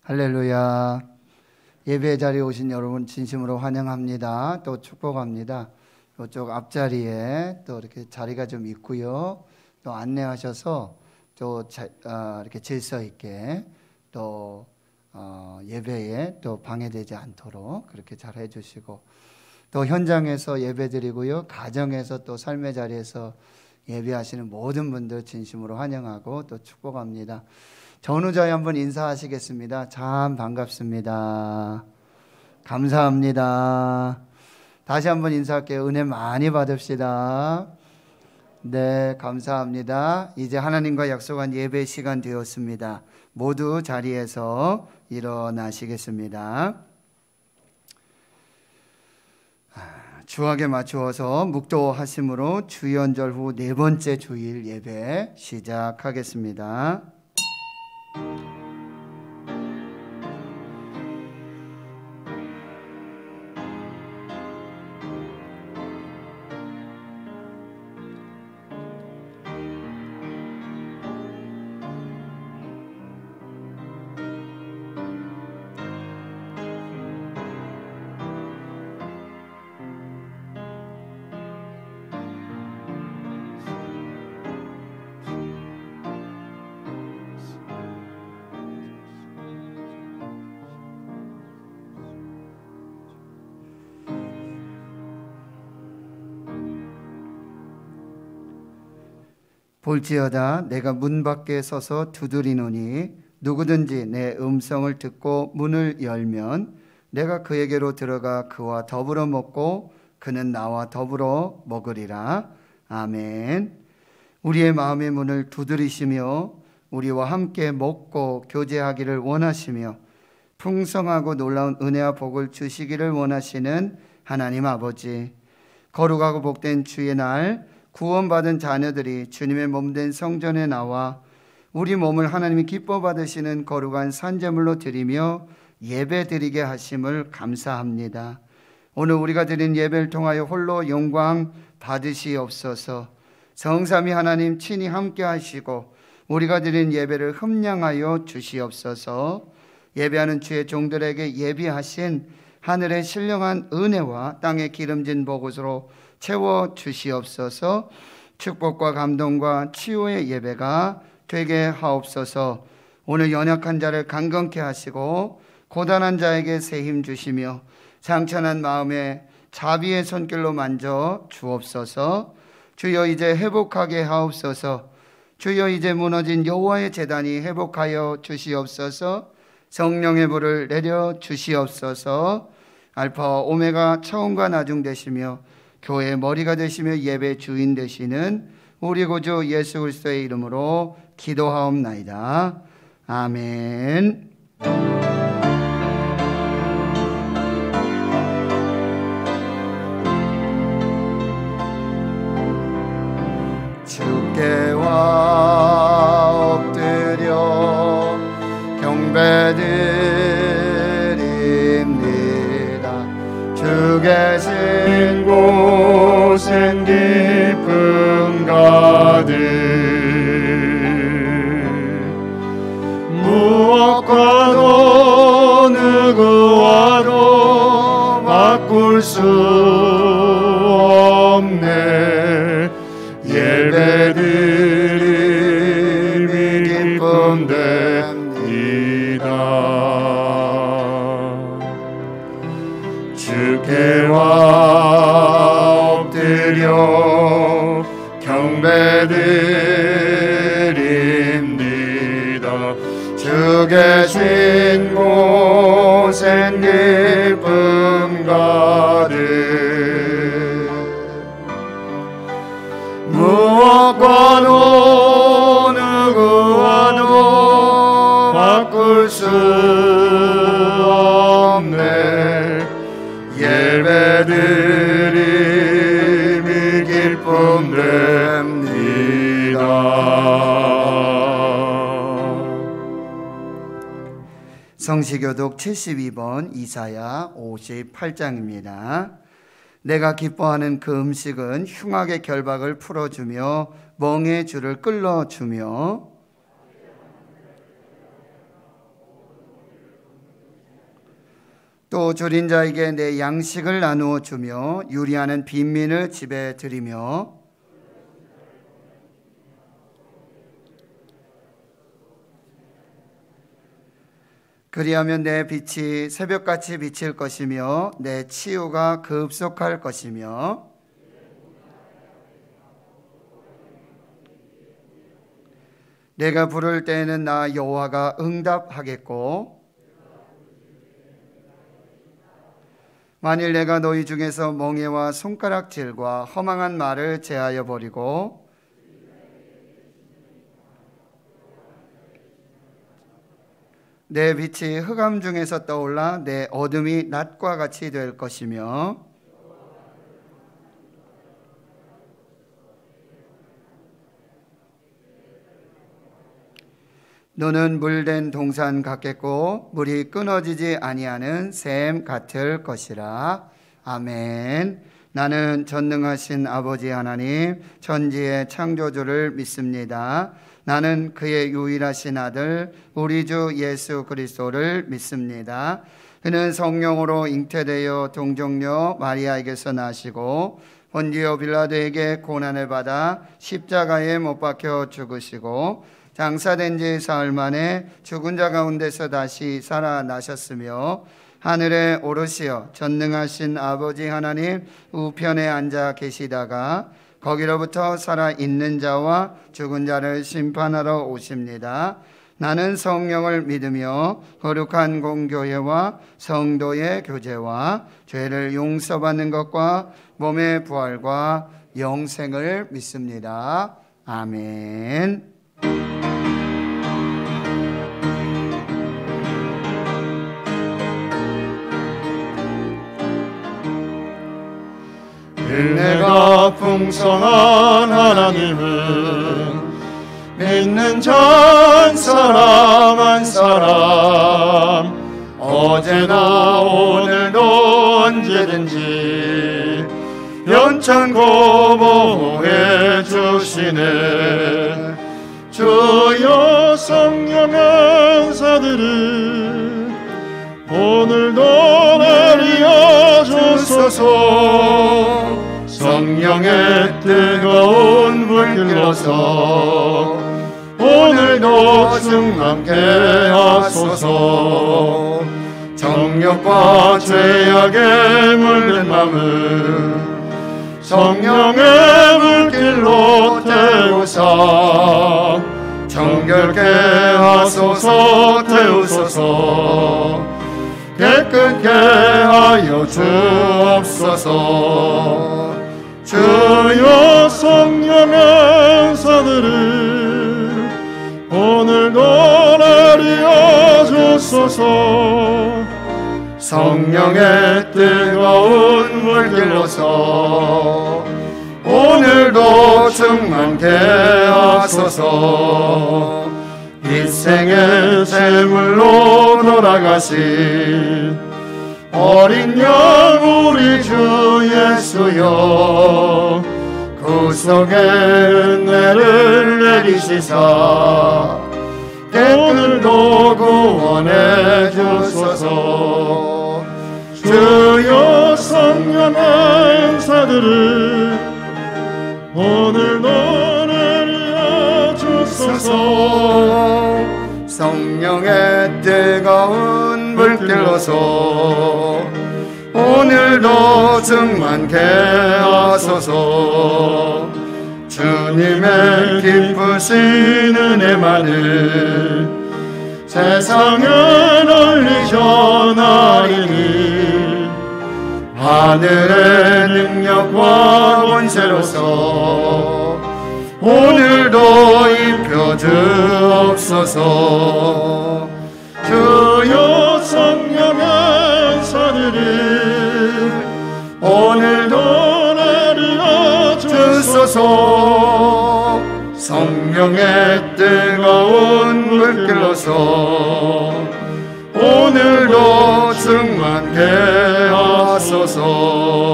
할렐루야. 예배 자리에 오신 여러분 진심으로 환영합니다. 또 축복합니다. 이쪽 앞자리에 또 이렇게 자리가 좀 있고요. 또 안내하셔서 또 이렇게 질서 있게 또 예배에 또 방해되지 않도록 그렇게 잘 해주시고, 또 현장에서 예배드리고요, 가정에서 또 삶의 자리에서 예배하시는 모든 분들 진심으로 환영하고 또 축복합니다. 전우자에 한번 인사하시겠습니다. 참 반갑습니다. 감사합니다. 다시 한번 인사할게요. 은혜 많이 받읍시다. 네, 감사합니다. 이제 하나님과 약속한 예배 시간 되었습니다. 모두 자리에서 일어나시겠습니다. 주학에 맞추어서 묵도하심으로 주연절 후 네 번째 주일 예배 시작하겠습니다. 볼지어다 내가 문 밖에 서서 두드리노니 누구든지 내 음성을 듣고 문을 열면 내가 그에게로 들어가 그와 더불어 먹고 그는 나와 더불어 먹으리라. 아멘. 우리의 마음의 문을 두드리시며 우리와 함께 먹고 교제하기를 원하시며 풍성하고 놀라운 은혜와 복을 주시기를 원하시는 하나님 아버지, 거룩하고 복된 주의 날 구원받은 자녀들이 주님의 몸된 성전에 나와 우리 몸을 하나님이 기뻐 받으시는 거룩한 산제물로 드리며 예배 드리게 하심을 감사합니다. 오늘 우리가 드린 예배를 통하여 홀로 영광 받으시옵소서. 성삼위 하나님 친히 함께 하시고 우리가 드린 예배를 흠량하여 주시옵소서. 예배하는 주의 종들에게 예비하신 하늘의 신령한 은혜와 땅의 기름진 복으로 채워 주시옵소서. 축복과 감동과 치유의 예배가 되게 하옵소서. 오늘 연약한 자를 강건케 하시고 고단한 자에게 새 힘 주시며 상처난 마음에 자비의 손길로 만져 주옵소서. 주여 이제 회복하게 하옵소서. 주여 이제 무너진 여호와의 제단이 회복하여 주시옵소서. 성령의 불을 내려 주시옵소서. 알파와 오메가 처음과 나중 되시며 교회의 머리가 되시며 예배 주인 되시는 우리 구주 예수 그리스도의 이름으로 기도하옵나이다. 아멘. 주께와 엎드려 경배드립니다. 주 계신 곳엔 기쁨 가득, 무엇과도 누구와도 바꿀 수 없네. 예배드림이 기쁨 됩니다. 주께와 엎드려 경배드립니다. 주 계신 곳엔 기쁨 가득, 무엇과도 누구와도 바꿀 수 없네. 예배드림이 기쁨 됩니다. 성시교독 72번 이사야 58장입니다. 내가 기뻐하는 그 음식은 흉악의 결박을 풀어주며 멍의 줄을 끌어주며 또 줄인 자에게 내 양식을 나누어 주며 유리하는 빈민을 집에 들이며 그리하면 내 빛이 새벽같이 비칠 것이며 내 치유가 급속할 것이며 내가 부를 때에는 나 여호와가 응답하겠고 만일 내가 너희 중에서 멍에와 손가락질과 허망한 말을 제하여 버리고 내 빛이 흑암 중에서 떠올라 내 어둠이 낮과 같이 될 것이며 너는 물된 동산 같겠고 물이 끊어지지 아니하는 샘 같을 것이라. 아멘. 나는 전능하신 아버지 하나님 천지의 창조주를 믿습니다. 나는 그의 유일하신 아들 우리 주 예수 그리스도를 믿습니다. 그는 성령으로 잉태되어 동정녀 마리아에게서 나시고 본디오 빌라도에게 고난을 받아 십자가에 못 박혀 죽으시고 장사된 지 사흘 만에 죽은 자 가운데서 다시 살아나셨으며 하늘에 오르시어 전능하신 아버지 하나님 우편에 앉아 계시다가 거기로부터 살아있는 자와 죽은 자를 심판하러 오십니다. 나는 성령을 믿으며 거룩한 공교회와 성도의 교제와 죄를 용서받는 것과 몸의 부활과 영생을 믿습니다. 아멘. 은혜가 풍성한 하나님은 믿는 전 사람 한 사람 어제나 오늘도 언제든지 연창고 보호해 주시네. 주여 성령 은사들을 오늘도 내려 주소서. 성령의 뜨거운 불길로서 오늘도 충만케 하소서. 정욕과 죄악에 물든 맘을 성령의 물길로 태우사 정결케 하소서. 태우소서. 깨끗게 하여 주옵소서. 주여 성령의 은사들을 오늘도 내려 주소서. 성령의 뜨거운 물길로서 오늘도 충만케 하소서. 일생의 제물로 돌아가신 어린 양 우리 주 예수여 구속의 은혜를 내리시사 오늘도 구원해 주소서. 주여 성령의 은사들을 오늘도 내려 주소서. 성령의 뜨거운 불길로서 오늘도 충만케 하소서. 주님의 기쁘신 은혜만을 세상에 널리 전하리니 하늘의 능력과 권세로서 오늘도 입혀 주옵소서. 주여 성령의 은사들을 오늘도 내려 주소서. 성령의 뜨거운 물길로서 오늘도 충만케 하소서.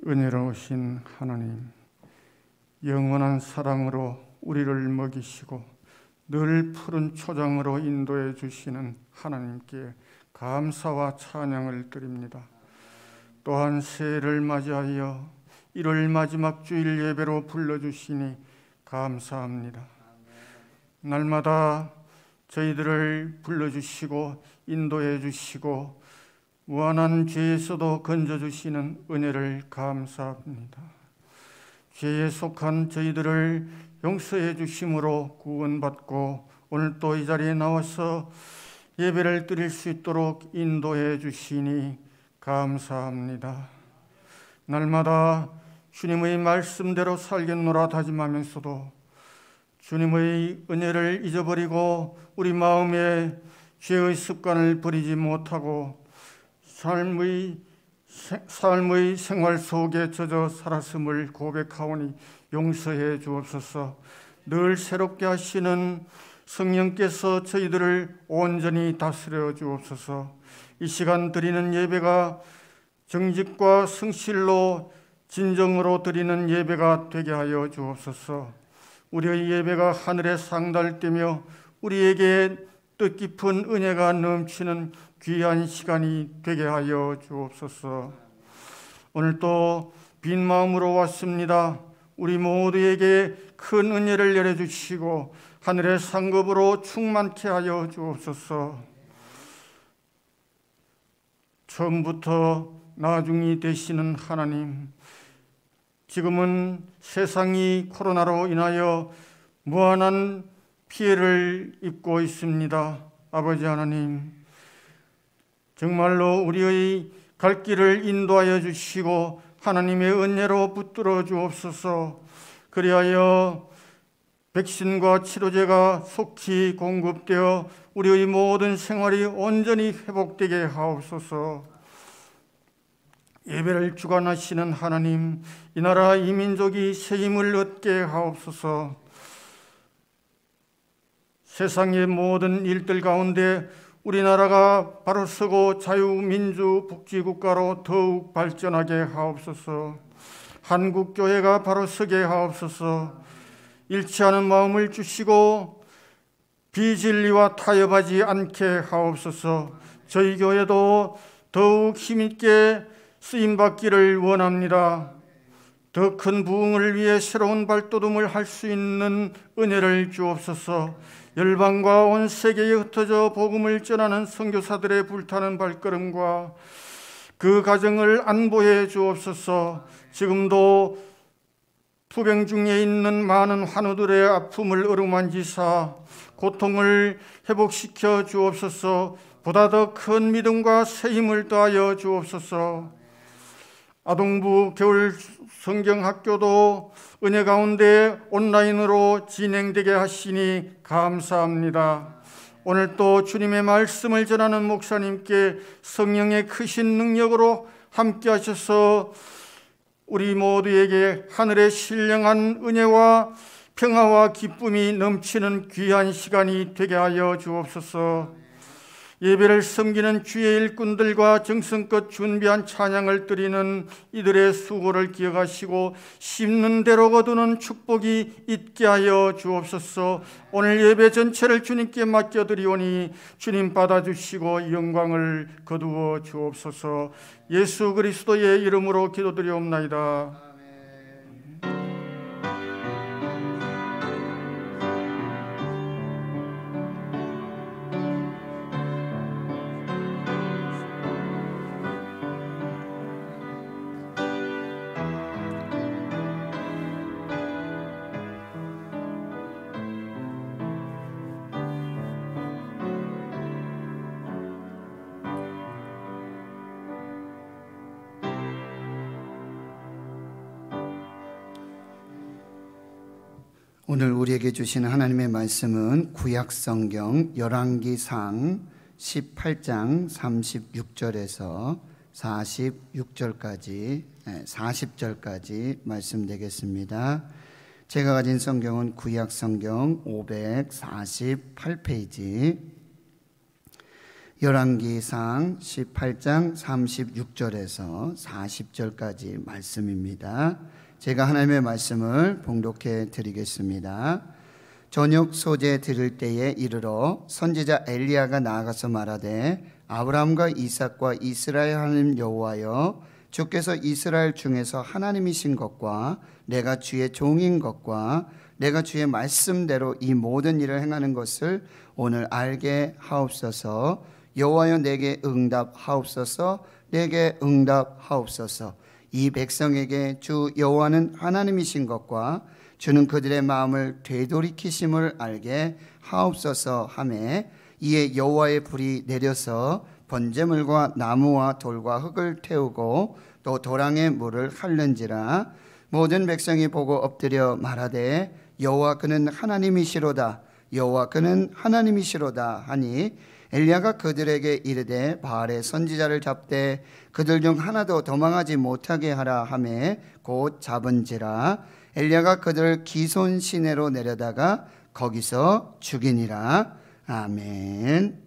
은혜로우신 하나님, 영원한 사랑으로 우리를 먹이시고 늘 푸른 초장으로 인도해 주시는 하나님께 감사와 찬양을 드립니다. 또한 새해를 맞이하여 1월 마지막 주일 예배로 불러주시니 감사합니다. 날마다 저희들을 불러주시고 인도해 주시고 무한한 죄에서도 건져주시는 은혜를 감사합니다. 죄에 속한 저희들을 용서해 주심으로 구원받고 오늘 또 이 자리에 나와서 예배를 드릴 수 있도록 인도해 주시니 감사합니다. 날마다 주님의 말씀대로 살겠노라 다짐하면서도 주님의 은혜를 잊어버리고 우리 마음에 죄의 습관을 버리지 못하고 삶의 생활 속에 젖어 살았음을 고백하오니 용서해 주옵소서. 늘 새롭게 하시는 성령께서 저희들을 온전히 다스려 주옵소서. 이 시간 드리는 예배가 정직과 성실로 진정으로 드리는 예배가 되게 하여 주옵소서. 우리의 예배가 하늘에 상달되며 우리에게 뜻깊은 은혜가 넘치는 귀한 시간이 되게 하여 주옵소서. 오늘 또 빈 마음으로 왔습니다. 우리 모두에게 큰 은혜를 내려주시고 하늘의 상급으로 충만케 하여 주옵소서. 처음부터 나중이 되시는 하나님, 지금은 세상이 코로나로 인하여 무한한 피해를 입고 있습니다. 아버지 하나님, 정말로 우리의 갈 길을 인도하여 주시고 하나님의 은혜로 붙들어 주옵소서. 그리하여 백신과 치료제가 속히 공급되어 우리의 모든 생활이 온전히 회복되게 하옵소서. 예배를 주관하시는 하나님, 이 나라 이 민족이 새 힘을 얻게 하옵소서. 세상의 모든 일들 가운데 우리나라가 바로 서고 자유민주 복지국가로 더욱 발전하게 하옵소서. 한국교회가 바로 서게 하옵소서. 일치하는 마음을 주시고 비진리와 타협하지 않게 하옵소서. 저희 교회도 더욱 힘있게 쓰임받기를 원합니다. 더 큰 부흥을 위해 새로운 발돋움을 할 수 있는 은혜를 주옵소서. 열방과 온 세계에 흩어져 복음을 전하는 선교사들의 불타는 발걸음과 그 가정을 안보해 주옵소서. 지금도 투병 중에 있는 많은 환우들의 아픔을 어루만지사 고통을 회복시켜 주옵소서. 보다 더 큰 믿음과 새 힘을 더하여 주옵소서. 아동부 겨울 성경학교도 은혜 가운데 온라인으로 진행되게 하시니 감사합니다. 오늘 또 주님의 말씀을 전하는 목사님께 성령의 크신 능력으로 함께 하셔서 우리 모두에게 하늘의 신령한 은혜와 평화와 기쁨이 넘치는 귀한 시간이 되게 하여 주옵소서. 예배를 섬기는 주의 일꾼들과 정성껏 준비한 찬양을 드리는 이들의 수고를 기억하시고 심는 대로 거두는 축복이 있게 하여 주옵소서. 오늘 예배 전체를 주님께 맡겨드리오니 주님 받아주시고 영광을 거두어 주옵소서. 예수 그리스도의 이름으로 기도드리옵나이다. 오늘 우리에게 주시는 하나님의 말씀은 구약성경 열왕기상 18장 36절에서 40절까지 말씀되겠습니다. 제가 가진 성경은 구약성경 548페이지 열왕기상 18장 36절에서 40절까지 말씀입니다. 제가 하나님의 말씀을 봉독해 드리겠습니다. 저녁 소재 드릴 때에 이르러 선지자 엘리야가 나아가서 말하되 아브라함과 이삭과 이스라엘 하나님 여호와여, 주께서 이스라엘 중에서 하나님이신 것과 내가 주의 종인 것과 내가 주의 말씀대로 이 모든 일을 행하는 것을 오늘 알게 하옵소서. 여호와여, 내게 응답하옵소서. 내게 응답하옵소서. 이 백성에게 주 여호와는 하나님이신 것과 주는 그들의 마음을 되돌이키심을 알게 하옵소서 하매, 이에 여호와의 불이 내려서 번제물과 나무와 돌과 흙을 태우고 또 도랑에 물을 핥는지라. 모든 백성이 보고 엎드려 말하되 여호와 그는 하나님이시로다, 여호와 그는 하나님이시로다 하니, 엘리야가 그들에게 이르되 바알의 선지자를 잡되 그들 중 하나도 도망하지 못하게 하라 하매 곧 잡은지라. 엘리야가 그들을 기손 시내로 내려다가 거기서 죽이니라. 아멘.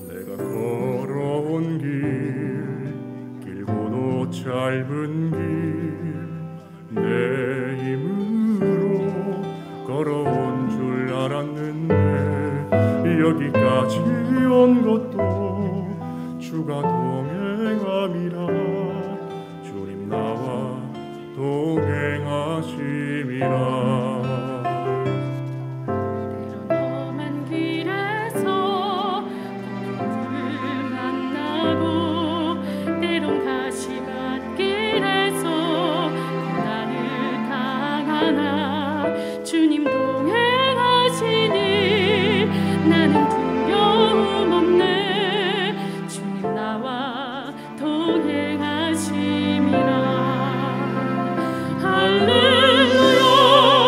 내가 걸어온 길, 길고도 짧은 길, 내 힘으로 걸어온 줄 알았는데 여기까지 온 것도 주가 동행함이라. 주님 나와 동행하심이라. 주님 동행하시니 나는 두려움 없네. 주님 나와 동행하심이라. 할렐루야.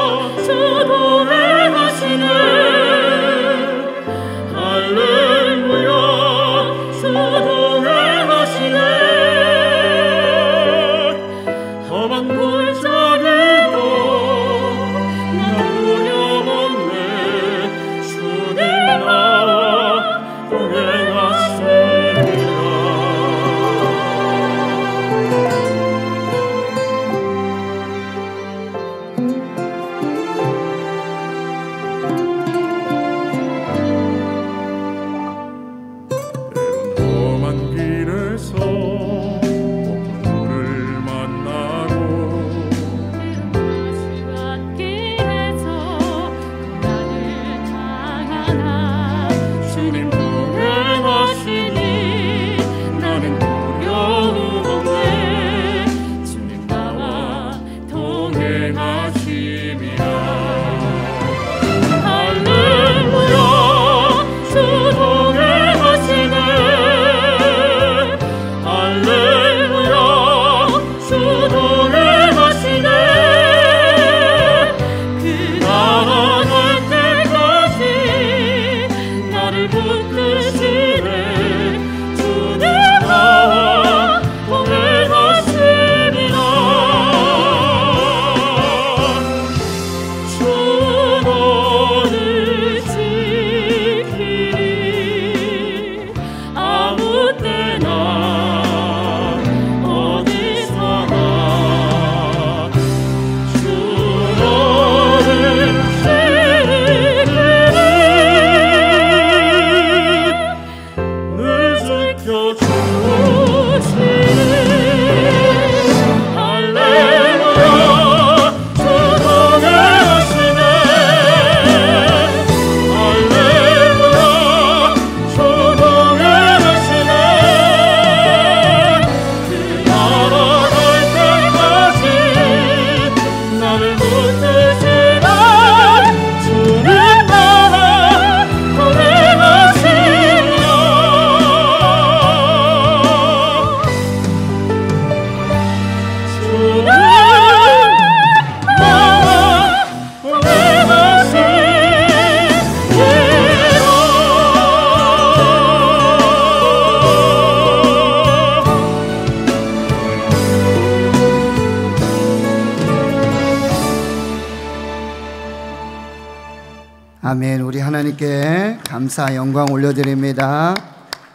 아멘. 우리 하나님께 감사 영광 올려드립니다.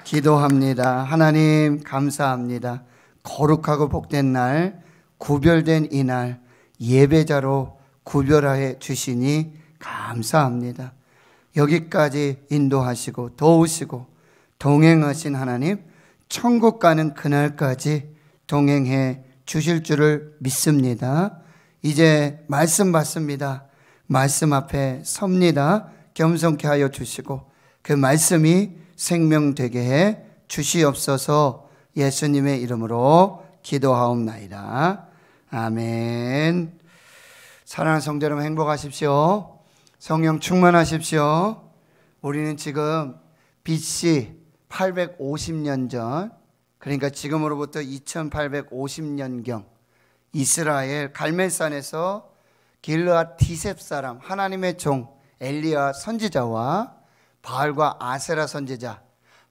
기도합니다. 하나님 감사합니다. 거룩하고 복된 날, 구별된 이날 예배자로 구별하여 주시니 감사합니다. 여기까지 인도하시고 도우시고 동행하신 하나님, 천국 가는 그날까지 동행해 주실 줄을 믿습니다. 이제 말씀 받습니다. 말씀 앞에 섭니다. 겸손케 하여 주시고 그 말씀이 생명되게 해 주시옵소서. 예수님의 이름으로 기도하옵나이다. 아멘. 사랑하는 성도 여러분, 행복하십시오. 성령 충만하십시오. 우리는 지금 BC 850년 전, 그러니까 지금으로부터 2850년경 이스라엘 갈멜산에서 길르앗 디셉 사람 하나님의 종 엘리야 선지자와 바알과 아세라 선지자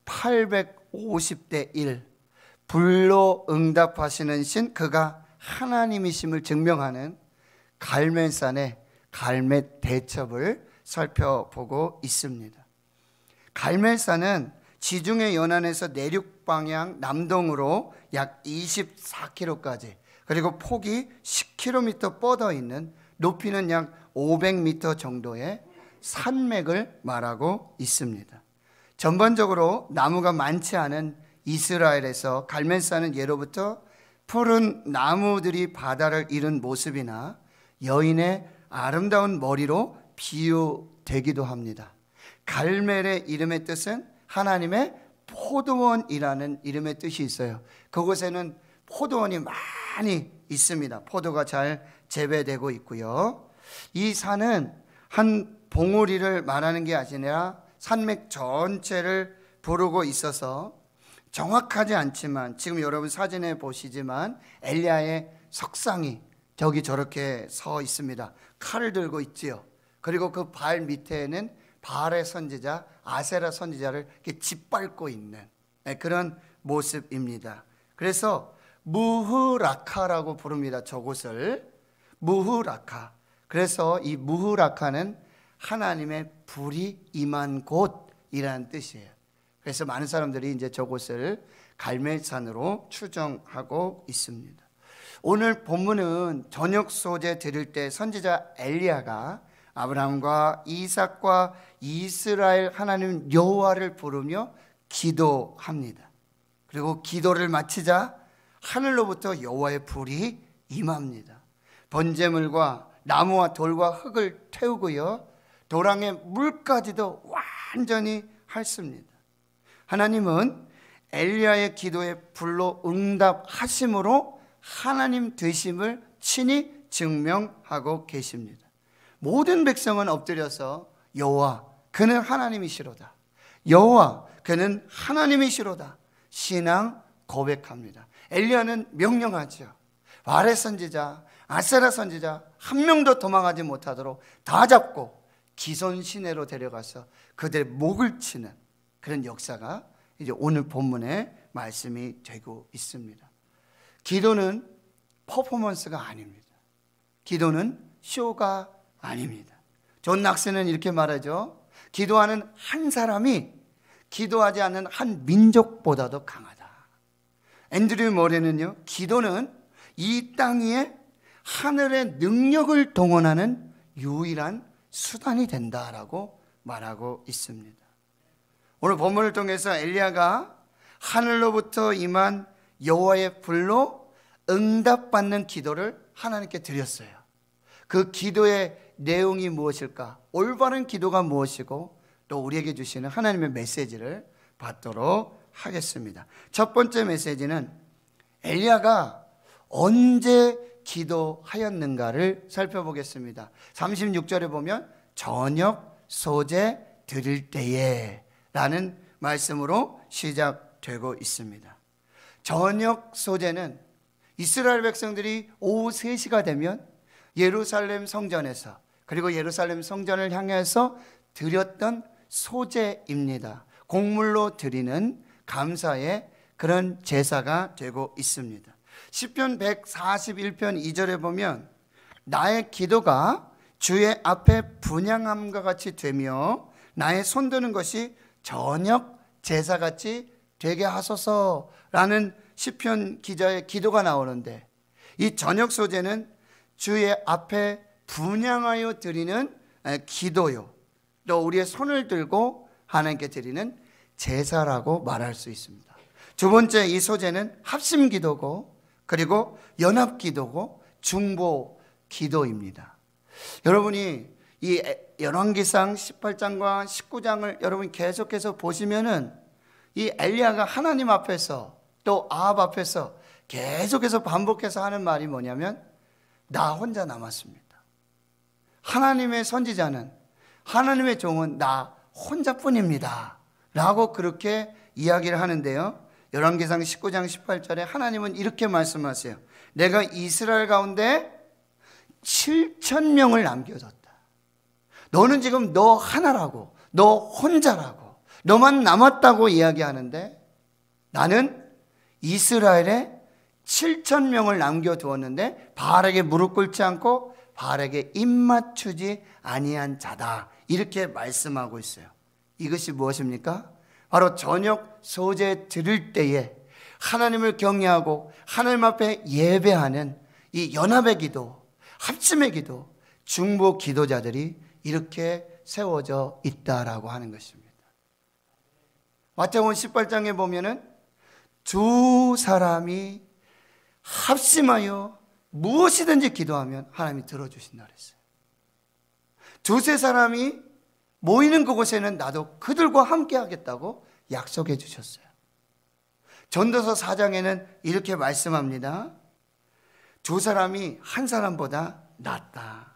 850대 1 불로 응답하시는 신, 그가 하나님이심을 증명하는 갈멜산의 갈멜 대첩을 살펴보고 있습니다. 갈멜산은 지중해 연안에서 내륙 방향 남동으로 약 24km까지, 그리고 폭이 10km 뻗어 있는, 높이는 약 500m 정도의 산맥을 말하고 있습니다. 전반적으로 나무가 많지 않은 이스라엘에서 갈멜산은 예로부터 푸른 나무들이 바다를 이룬 모습이나 여인의 아름다운 머리로 비유되기도 합니다. 갈멜의 이름의 뜻은 하나님의 포도원이라는 이름의 뜻이 있어요. 그곳에는 포도원이 많이 있습니다. 포도가 잘 재배되고 있고요. 이 산은 한 봉우리를 말하는 게 아니라 산맥 전체를 부르고 있어서 정확하지 않지만, 지금 여러분 사진에 보시지만 엘리야의 석상이 저기 저렇게 서 있습니다. 칼을 들고 있지요. 그리고 그 발 밑에는 바알의 선지자 아세라 선지자를 이렇게 짓밟고 있는 그런 모습입니다. 그래서 무흐라카라고 부릅니다. 저곳을 무흐라카. 그래서 이 무흐라카는 하나님의 불이 임한 곳이라는 뜻이에요. 그래서 많은 사람들이 이제 저곳을 갈멜산으로 추정하고 있습니다. 오늘 본문은 저녁 소재 드릴 때 선지자 엘리야가 아브라함과 이삭과 이스라엘 하나님 여호와를 부르며 기도합니다. 그리고 기도를 마치자 하늘로부터 여호와의 불이 임합니다. 번제물과 나무와 돌과 흙을 태우고요, 도랑의 물까지도 완전히 핥습니다. 하나님은 엘리야의 기도에 불로 응답하심으로 하나님 되심을 친히 증명하고 계십니다. 모든 백성은 엎드려서 여호와 그는 하나님이시로다, 여호와 그는 하나님이시로다 신앙 고백합니다. 엘리야는 명령하죠. 바알의 선지자 아세라 선지자 한 명도 도망하지 못하도록 다 잡고 기손 시내로 데려가서 그들의 목을 치는 그런 역사가 이제 오늘 본문의 말씀이 되고 있습니다. 기도는 퍼포먼스가 아닙니다. 기도는 쇼가 아닙니다. 존 낙스는 이렇게 말하죠. 기도하는 한 사람이 기도하지 않는 한 민족보다도 강하다. 앤드류 모레는요, 기도는 이 땅 위에 하늘의 능력을 동원하는 유일한 수단이 된다라고 말하고 있습니다. 오늘 본문을 통해서 엘리야가 하늘로부터 임한 여호와의 불로 응답받는 기도를 하나님께 드렸어요. 그 기도의 내용이 무엇일까? 올바른 기도가 무엇이고 또 우리에게 주시는 하나님의 메시지를 받도록 하겠습니다. 첫 번째 메시지는 엘리야가 언제 기도하였는가를 살펴보겠습니다. 36절에 보면 저녁 소재 드릴 때에 라는 말씀으로 시작되고 있습니다. 저녁 소재는 이스라엘 백성들이 오후 3시가 되면 예루살렘 성전에서, 그리고 예루살렘 성전을 향해서 드렸던 소재입니다. 곡물로 드리는 감사의 그런 제사가 되고 있습니다. 시편 141편 2절에 보면 나의 기도가 주의 앞에 분향함과 같이 되며 나의 손드는 것이 저녁 제사같이 되게 하소서라는 시편 기자의 기도가 나오는데, 이 저녁 소제는 주의 앞에 분향하여 드리는 기도요, 또 우리의 손을 들고 하나님께 드리는 제사라고 말할 수 있습니다. 두 번째, 이 소제는 합심 기도고, 그리고 연합 기도고, 중보 기도입니다. 여러분이 이 열왕기상 18장과 19장을 여러분 계속해서 보시면은 이 엘리야가 하나님 앞에서 또 아합 앞에서 계속해서 반복해서 하는 말이 뭐냐면, 나 혼자 남았습니다. 하나님의 선지자는, 하나님의 종은 나 혼자뿐입니다 라고 그렇게 이야기를 하는데요, 열왕기상 19장 18절에 하나님은 이렇게 말씀하세요. 내가 이스라엘 가운데 7,000명을 남겨뒀다. 너는 지금 너 하나라고, 너 혼자라고, 너만 남았다고 이야기하는데, 나는 이스라엘에 7,000명을 남겨두었는데 바알에게 무릎 꿇지 않고 바알에게 입 맞추지 아니한 자다, 이렇게 말씀하고 있어요. 이것이 무엇입니까? 바로 저녁 소제 드릴 때에 하나님을 경외하고 하나님 앞에 예배하는 이 연합의 기도, 합심의 기도, 중보 기도자들이 이렇게 세워져 있다라고 하는 것입니다. 마태복음 18장에 보면은 두 사람이 합심하여 무엇이든지 기도하면 하나님이 들어주신다 그랬어요. 두세 사람이 모이는 그곳에는 나도 그들과 함께 하겠다고 약속해 주셨어요. 전도서 4장에는 이렇게 말씀합니다. 두 사람이 한 사람보다 낫다.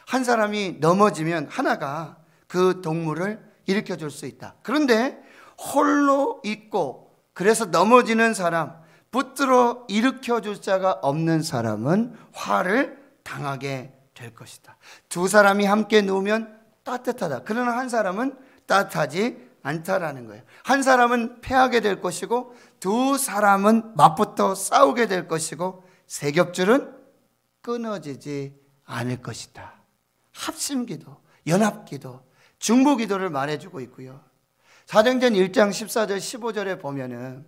한 사람이 넘어지면 하나가 그 동물을 일으켜 줄 수 있다. 그런데 홀로 있고 그래서 넘어지는 사람, 붙들어 일으켜 줄 자가 없는 사람은 화를 당하게 될 것이다. 두 사람이 함께 누우면 따뜻하다. 그러나 한 사람은 따뜻하지 않다라는 거예요. 한 사람은 패하게 될 것이고 두 사람은 맞붙어 싸우게 될 것이고 세 겹줄은 끊어지지 않을 것이다. 합심기도, 연합기도, 중보기도를 말해주고 있고요. 사도행전 1장 14절 15절에 보면은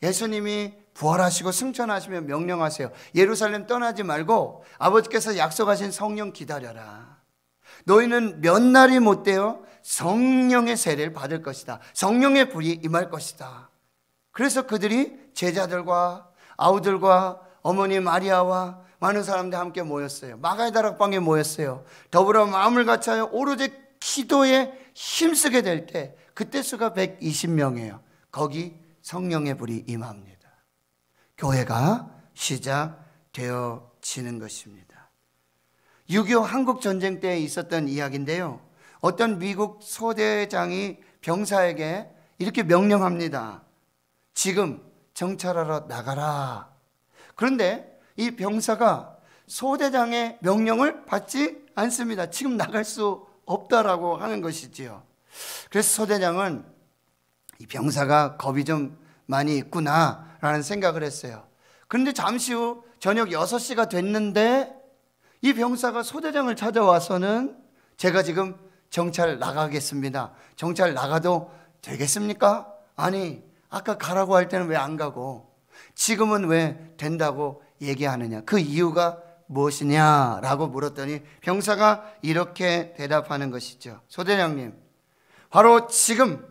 예수님이 부활하시고 승천하시며 명령하세요. 예루살렘 떠나지 말고 아버지께서 약속하신 성령 기다려라. 너희는 몇 날이 못되어 성령의 세례를 받을 것이다. 성령의 불이 임할 것이다. 그래서 그들이 제자들과 아우들과 어머니 마리아와 많은 사람들 함께 모였어요. 마가의 다락방에 모였어요. 더불어 마음을 같이하여 오로지 기도에 힘쓰게 될 때 그때 수가 120명이에요. 거기 성령의 불이 임합니다. 교회가 시작되어지는 것입니다. 6.25 한국전쟁 때 있었던 이야기인데요, 어떤 미국 소대장이 병사에게 이렇게 명령합니다. 지금 정찰하러 나가라. 그런데 이 병사가 소대장의 명령을 받지 않습니다. 지금 나갈 수 없다라고 하는 것이지요. 그래서 소대장은 이 병사가 겁이 좀 많이 있구나라는 생각을 했어요. 그런데 잠시 후 저녁 6시가 됐는데 이 병사가 소대장을 찾아와서는 제가 지금 정찰 나가겠습니다. 정찰 나가도 되겠습니까? 아니, 아까 가라고 할 때는 왜 안 가고 지금은 왜 된다고 얘기하느냐, 그 이유가 무엇이냐라고 물었더니 병사가 이렇게 대답하는 것이죠. 소대장님, 바로 지금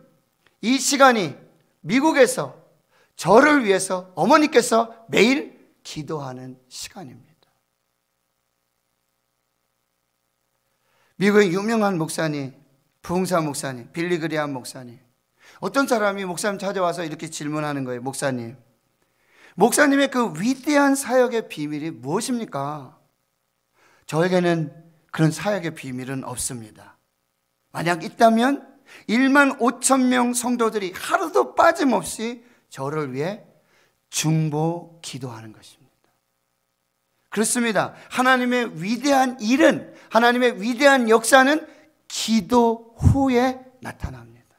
이 시간이 미국에서 저를 위해서 어머니께서 매일 기도하는 시간입니다. 미국의 유명한 목사님, 부흥사 목사님, 빌리그리암 목사님, 어떤 사람이 목사님 찾아와서 이렇게 질문하는 거예요. 목사님의 그 위대한 사역의 비밀이 무엇입니까? 저에게는 그런 사역의 비밀은 없습니다. 만약 있다면 1만 5천 명 성도들이 하루도 빠짐없이 저를 위해 중보 기도하는 것입니다. 그렇습니다. 하나님의 위대한 일은, 하나님의 위대한 역사는 기도 후에 나타납니다.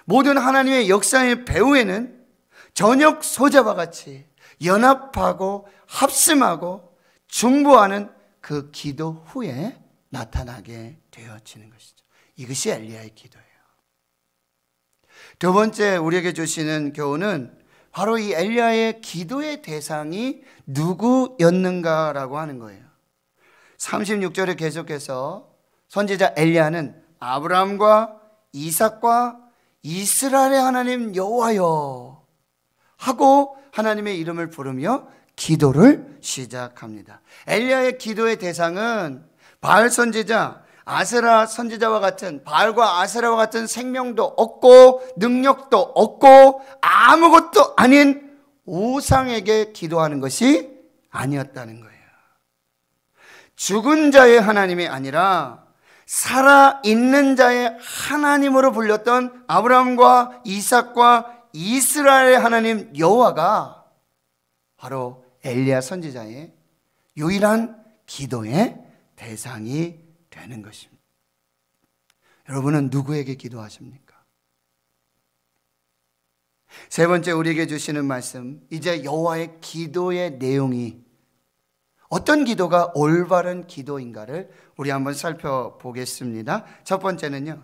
모든 하나님의 역사의 배후에는 저녁 소제와 같이 연합하고 합심하고 중보하는 그 기도 후에 나타나게 되어지는 것이죠. 이것이 엘리야의 기도예요. 두 번째 우리에게 주시는 교훈은 바로 이 엘리야의 기도의 대상이 누구였는가라고 하는 거예요. 36절에 계속해서 선지자 엘리야는 아브라함과 이삭과 이스라엘의 하나님 여호와여 하고 하나님의 이름을 부르며 기도를 시작합니다. 엘리야의 기도의 대상은 바알 선지자, 아세라 선지자와 같은, 바알과 아세라와 같은 생명도 없고 능력도 없고 아무것도 아닌 우상에게 기도하는 것이 아니었다는 거예요. 죽은 자의 하나님이 아니라 살아있는 자의 하나님으로 불렸던 아브라함과 이삭과 이스라엘의 하나님 여호와가 바로 엘리야 선지자의 유일한 기도의 대상이 되는 것입니다. 여러분은 누구에게 기도하십니까? 세 번째 우리에게 주시는 말씀, 이제 여호와의 기도의 내용이 어떤 기도가 올바른 기도인가를 우리 한번 살펴보겠습니다. 첫 번째는요,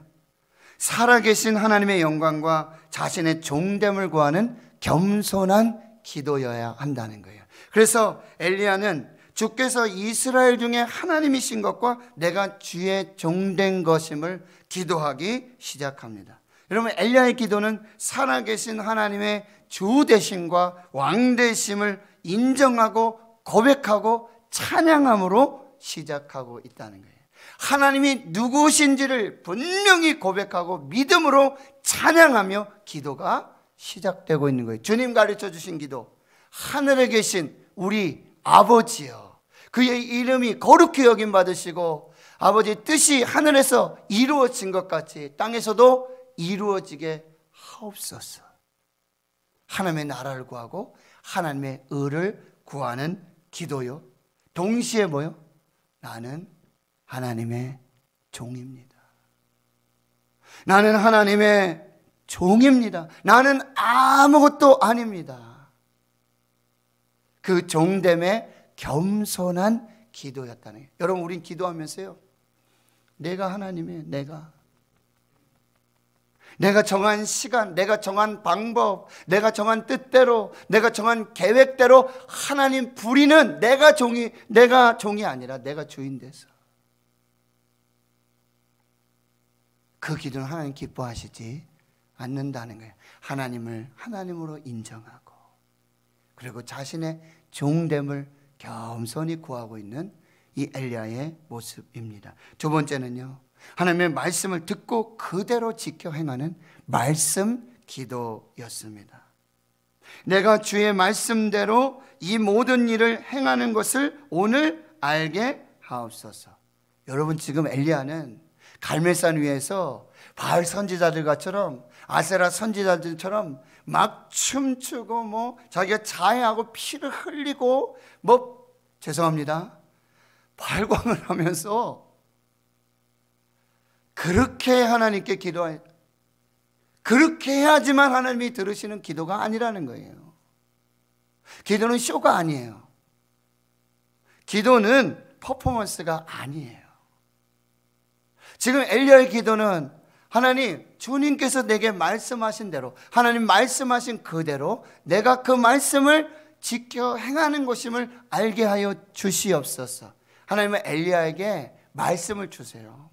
살아계신 하나님의 영광과 자신의 종됨을 구하는 겸손한 기도여야 한다는 거예요. 그래서 엘리야는 주께서 이스라엘 중에 하나님이신 것과 내가 주의 종된 것임을 기도하기 시작합니다. 여러분, 엘리야의 기도는 살아계신 하나님의 주 되심과 왕 되심을 인정하고 고백하고 찬양함으로 시작하고 있다는 거예요. 하나님이 누구신지를 분명히 고백하고 믿음으로 찬양하며 기도가 시작되고 있는 거예요. 주님 가르쳐 주신 기도, 하늘에 계신 우리 아버지여, 그의 이름이 거룩히 여김 받으시고 아버지 뜻이 하늘에서 이루어진 것 같이 땅에서도 이루어지게 하옵소서. 하나님의 나라를 구하고 하나님의 의를 구하는 기도요. 동시에 뭐요? 나는 하나님의 종입니다. 나는 하나님의 종입니다. 나는 아무것도 아닙니다. 그 종됨의 겸손한 기도였다는 거예요. 여러분, 우린 기도하면서요, 내가 하나님의, 내가 정한 시간, 내가 정한 방법, 내가 정한 뜻대로, 내가 정한 계획대로 하나님 부리는 내가 종이 아니라 내가 주인 돼서, 그 기도는 하나님 기뻐하시지 않는다는 거예요. 하나님을 하나님으로 인정하고, 그리고 자신의 종됨을 겸손히 구하고 있는 이 엘리야의 모습입니다. 두 번째는요, 하나님의 말씀을 듣고 그대로 지켜 행하는 말씀 기도였습니다. 내가 주의 말씀대로 이 모든 일을 행하는 것을 오늘 알게 하옵소서. 여러분, 지금 엘리야는 갈멜산 위에서 바알 선지자들처럼, 아세라 선지자들처럼 막 춤추고 자기가 자해하고 피를 흘리고 죄송합니다, 발광을 하면서 그렇게 하나님께 기도해, 그렇게 해야지만 하나님이 들으시는 기도가 아니라는 거예요. 기도는 쇼가 아니에요. 기도는 퍼포먼스가 아니에요. 지금 엘리야의 기도는 하나님, 주님께서 내게 말씀하신 대로, 하나님 말씀하신 그대로 내가 그 말씀을 지켜 행하는 것임을 알게 하여 주시옵소서. 하나님은 엘리야에게 말씀을 주세요.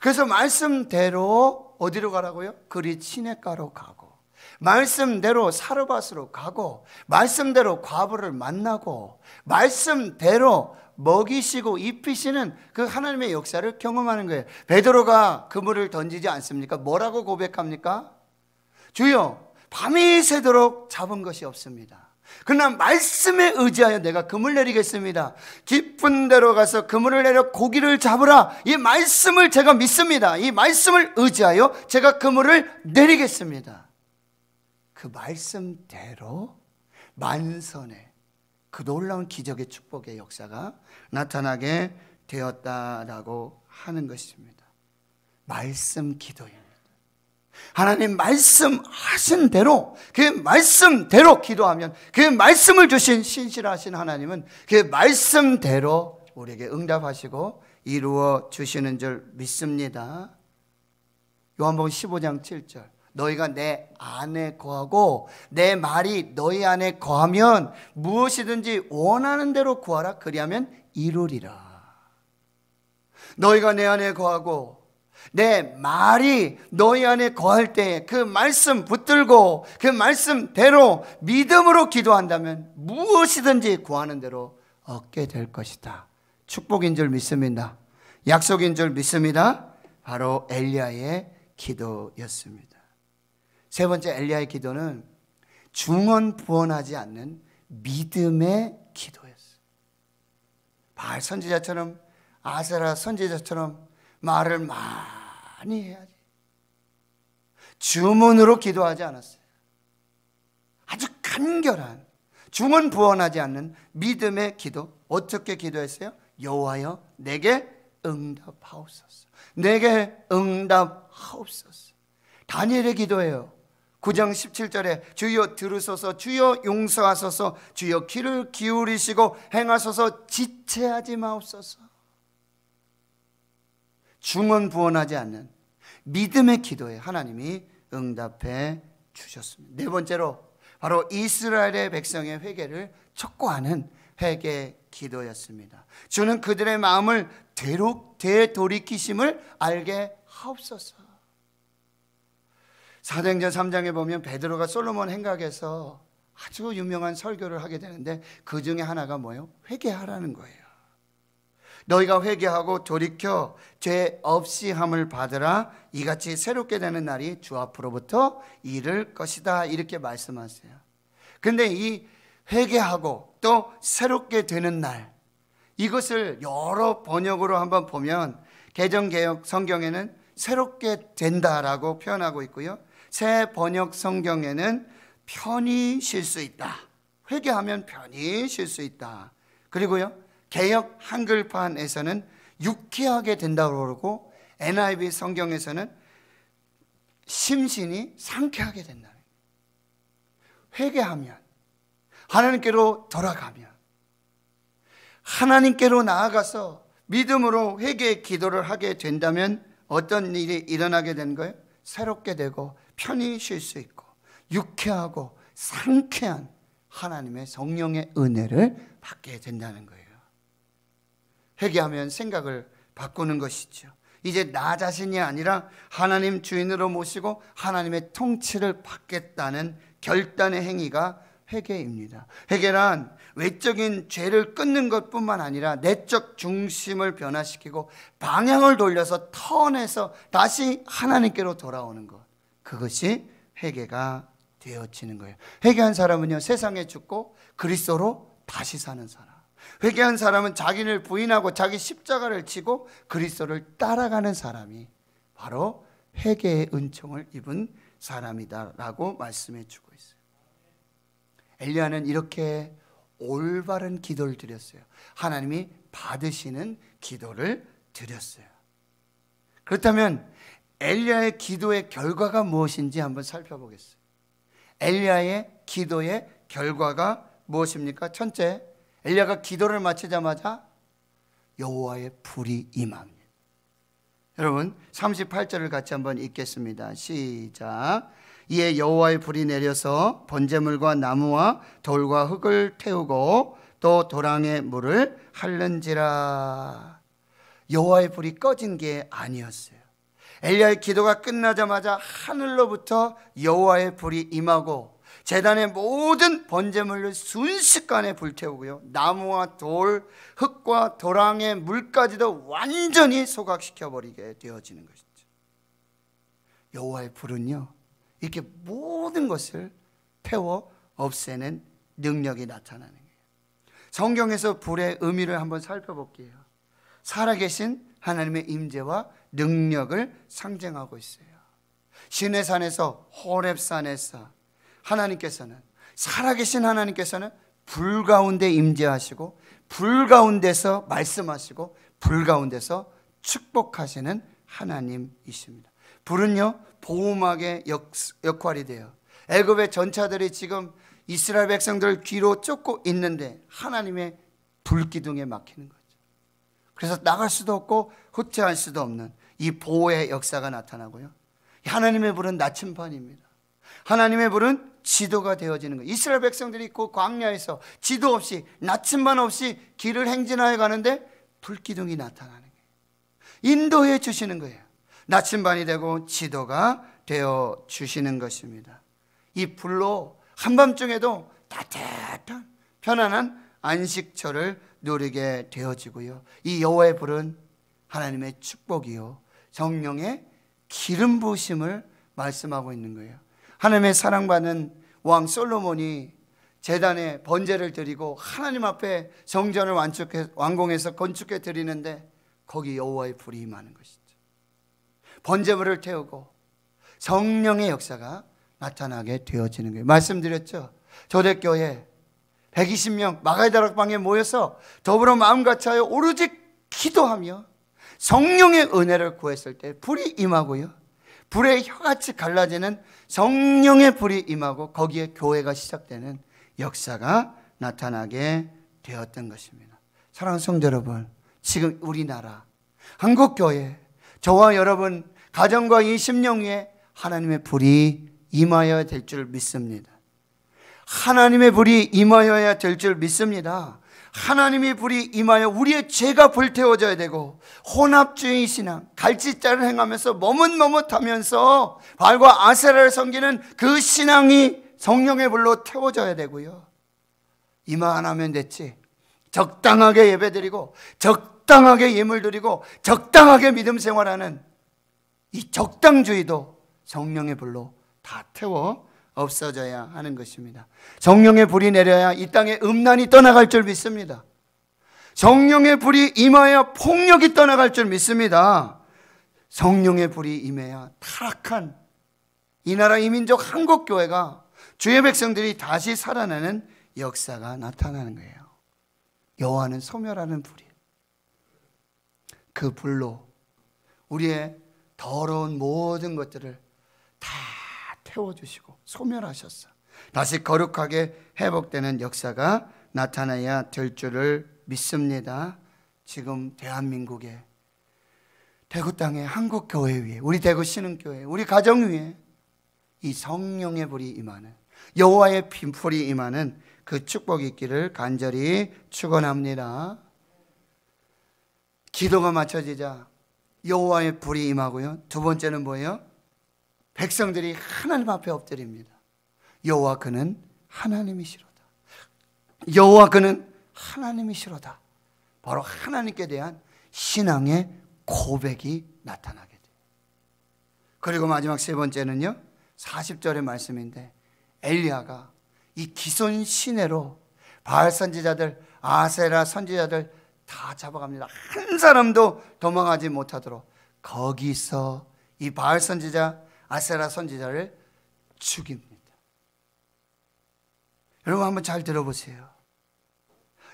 그래서 말씀대로 어디로 가라고요? 그리 시냇가로 가고, 말씀대로 사르밧으로 가고, 말씀대로 과부를 만나고, 말씀대로 먹이시고 입히시는 그 하나님의 역사를 경험하는 거예요. 베드로가 그물을 던지지 않습니까? 뭐라고 고백합니까? 주여, 밤이 새도록 잡은 것이 없습니다. 그러나 말씀에 의지하여 내가 그물 내리겠습니다. 깊은 데로 가서 그물을 내려 고기를 잡으라. 이 말씀을 제가 믿습니다. 이 말씀을 의지하여 제가 그물을 내리겠습니다. 그 말씀대로 만선의 그 놀라운 기적의 축복의 역사가 나타나게 되었다라고 하는 것입니다. 말씀 기도입니다. 하나님 말씀하신 대로, 그 말씀대로 기도하면 그 말씀을 주신 신실하신 하나님은 그 말씀대로 우리에게 응답하시고 이루어 주시는 줄 믿습니다. 요한복음 15장 7절, 너희가 내 안에 거하고 내 말이 너희 안에 거하면 무엇이든지 원하는 대로 구하라, 그리하면 이루리라. 너희가 내 안에 거하고 내 말이 너희 안에 거할 때 그 말씀 붙들고 그 말씀대로 믿음으로 기도한다면 무엇이든지 구하는 대로 얻게 될 것이다. 축복인 줄 믿습니다. 약속인 줄 믿습니다. 바로 엘리야의 기도였습니다. 세 번째 엘리야의 기도는 중언부언하지 않는 믿음의 기도였어요. 바알 선지자처럼, 아세라 선지자처럼 말을 많이 해야지, 주문으로 기도하지 않았어요. 아주 간결한 중언부언하지 않는 믿음의 기도. 어떻게 기도했어요? 여호와여 내게 응답하옵소서, 내게 응답하옵소서. 다니엘의 기도예요. 9장 17절에 주여 들으소서, 주여 용서하소서, 주여 귀를 기울이시고 행하소서, 지체하지 마옵소서. 중언부언하지 않는 믿음의 기도에 하나님이 응답해 주셨습니다. 네 번째로 바로 이스라엘의 백성의 회개를 촉구하는 회개 기도였습니다. 주는 그들의 마음을 되돌이키심을 알게 하옵소서. 사도행전 3장에 보면 베드로가 솔로몬 행각에서 아주 유명한 설교를 하게 되는데 그 중에 하나가 뭐예요? 회개하라는 거예요. 너희가 회개하고 돌이켜 죄 없이 함을 받으라, 이같이 새롭게 되는 날이 주 앞으로부터 이를 것이다, 이렇게 말씀하세요. 근데 이 회개하고 또 새롭게 되는 날, 이것을 여러 번역으로 한번 보면 개정개혁 성경에는 새롭게 된다라고 표현하고 있고요, 새 번역 성경에는 편히 쉴 수 있다, 회개하면 편히 쉴 수 있다. 그리고요 개역 한글판에서는 유쾌하게 된다고 그러고 NIV 성경에서는 심신이 상쾌하게 된다. 회개하면, 하나님께로 돌아가면, 하나님께로 나아가서 믿음으로 회개의 기도를 하게 된다면 어떤 일이 일어나게 된 거예요? 새롭게 되고 편히 쉴 수 있고 유쾌하고 상쾌한 하나님의 성령의 은혜를 받게 된다는 거예요. 회개하면 생각을 바꾸는 것이죠. 이제 나 자신이 아니라 하나님 주인으로 모시고 하나님의 통치를 받겠다는 결단의 행위가 회개입니다. 회개란 외적인 죄를 끊는 것뿐만 아니라 내적 중심을 변화시키고 방향을 돌려서 턴해서 다시 하나님께로 돌아오는 것, 그것이 회개가 되어지는 거예요. 회개한 사람은요 세상에 죽고 그리스도로 다시 사는 사람. 회개한 사람은 자기를 부인하고 자기 십자가를 지고 그리스도를 따라가는 사람이 바로 회개의 은총을 입은 사람이다라고 말씀해 주고 있어요. 엘리야는 이렇게 올바른 기도를 드렸어요. 하나님이 받으시는 기도를 드렸어요. 그렇다면 엘리야의 기도의 결과가 무엇인지 한번 살펴보겠어요. 엘리야의 기도의 결과가 무엇입니까? 첫째, 엘리야가 기도를 마치자마자 여호와의 불이 임합니다. 여러분 38절을 같이 한번 읽겠습니다. 시작. 이에 여호와의 불이 내려서 번제물과 나무와 돌과 흙을 태우고 또 도랑의 물을 핥는지라. 여호와의 불이 꺼진 게 아니었어요. 엘리야의 기도가 끝나자마자 하늘로부터 여호와의 불이 임하고 제단의 모든 번제물을 순식간에 불태우고요, 나무와 돌, 흙과 도랑의 물까지도 완전히 소각시켜버리게 되어지는 것이죠. 여호와의 불은요 이렇게 모든 것을 태워 없애는 능력이 나타나는 거예요. 성경에서 불의 의미를 한번 살펴볼게요. 살아계신 하나님의 임재와 능력을 상징하고 있어요. 시내산에서, 호렙산에서 하나님께서는, 살아계신 하나님께서는 불 가운데 임재하시고 불 가운데서 말씀하시고 불 가운데서 축복하시는 하나님이십니다. 불은요 보호막의 역할이 돼요. 애굽의 전차들이 지금 이스라엘 백성들을 뒤로 쫓고 있는데 하나님의 불기둥에 막히는 거죠. 그래서 나갈 수도 없고 후퇴할 수도 없는 이 보호의 역사가 나타나고요. 하나님의 불은 나침반입니다. 하나님의 불은 지도가 되어지는 거예요. 이스라엘 백성들이 그 광야에서 지도 없이 나침반 없이 길을 행진하여 가는데 불기둥이 나타나는 거예요. 인도해 주시는 거예요. 나침반이 되고 지도가 되어 주시는 것입니다. 이 불로 한밤중에도 따뜻한 편안한 안식처를 누리게 되어지고요. 이 여호와의 불은 하나님의 축복이요 성령의 기름 부으심을 말씀하고 있는 거예요. 하나님의 사랑받는 왕 솔로몬이 제단에 번제를 드리고 하나님 앞에 성전을 완공해서 건축해 드리는데 거기 여호와의 불이 임하는 것이죠. 번제물을 태우고 성령의 역사가 나타나게 되어지는 거예요. 말씀드렸죠. 초대교회 120명 마가의 다락방에 모여서 더불어 마음 같이하여 오로지 기도하며 성령의 은혜를 구했을 때 불이 임하고요. 불의 혀같이 갈라지는 성령의 불이 임하고 거기에 교회가 시작되는 역사가 나타나게 되었던 것입니다. 사랑하는 성도 여러분, 지금 우리나라 한국교회 저와 여러분 가정과 이 심령 위에 하나님의 불이 임하여야 될 줄 믿습니다. 하나님의 불이 임하여야 될 줄 믿습니다. 하나님의 불이 임하여 우리의 죄가 불태워져야 되고 혼합주의 신앙, 갈짓자를 행하면서 머뭇머뭇하면서 바알과 아세라를 섬기는 그 신앙이 성령의 불로 태워져야 되고요. 이만 하면 됐지. 적당하게 예배드리고 적당하게 예물 드리고 적당하게 믿음 생활하는 이 적당주의도 성령의 불로 다 태워 없어져야 하는 것입니다. 성령의 불이 내려야 이 땅에 음란이 떠나갈 줄 믿습니다. 성령의 불이 임하여 폭력이 떠나갈 줄 믿습니다. 성령의 불이 임해야 타락한 이 나라 이민족 한국교회가 주의 백성들이 다시 살아나는 역사가 나타나는 거예요. 여호와는 소멸하는 불이에요. 그 불로 우리의 더러운 모든 것들을 다 태워주시고 소멸하셨어. 다시 거룩하게 회복되는 역사가 나타나야 될 줄을 믿습니다. 지금 대한민국의 대구 땅의 한국교회 위에, 우리 대구 신흥교회, 우리 가정 위에 이 성령의 불이 임하는, 여호와의 불이 임하는 그 축복이 있기를 간절히 축원합니다. 기도가 맞춰지자 여호와의 불이 임하고요. 두 번째는 뭐예요? 백성들이 하나님 앞에 엎드립니다. 여호와 그는 하나님이시로다. 여호와 그는 하나님이시로다. 바로 하나님께 대한 신앙의 고백이 나타나게 돼요. 그리고 마지막 세 번째는요, 40절의 말씀인데 엘리야가 이 기손 시내로 바알 선지자들, 아세라 선지자들 다 잡아갑니다. 한 사람도 도망하지 못하도록 거기서 이 바알 선지자, 아세라 선지자를 죽입니다. 여러분 한번 잘 들어보세요.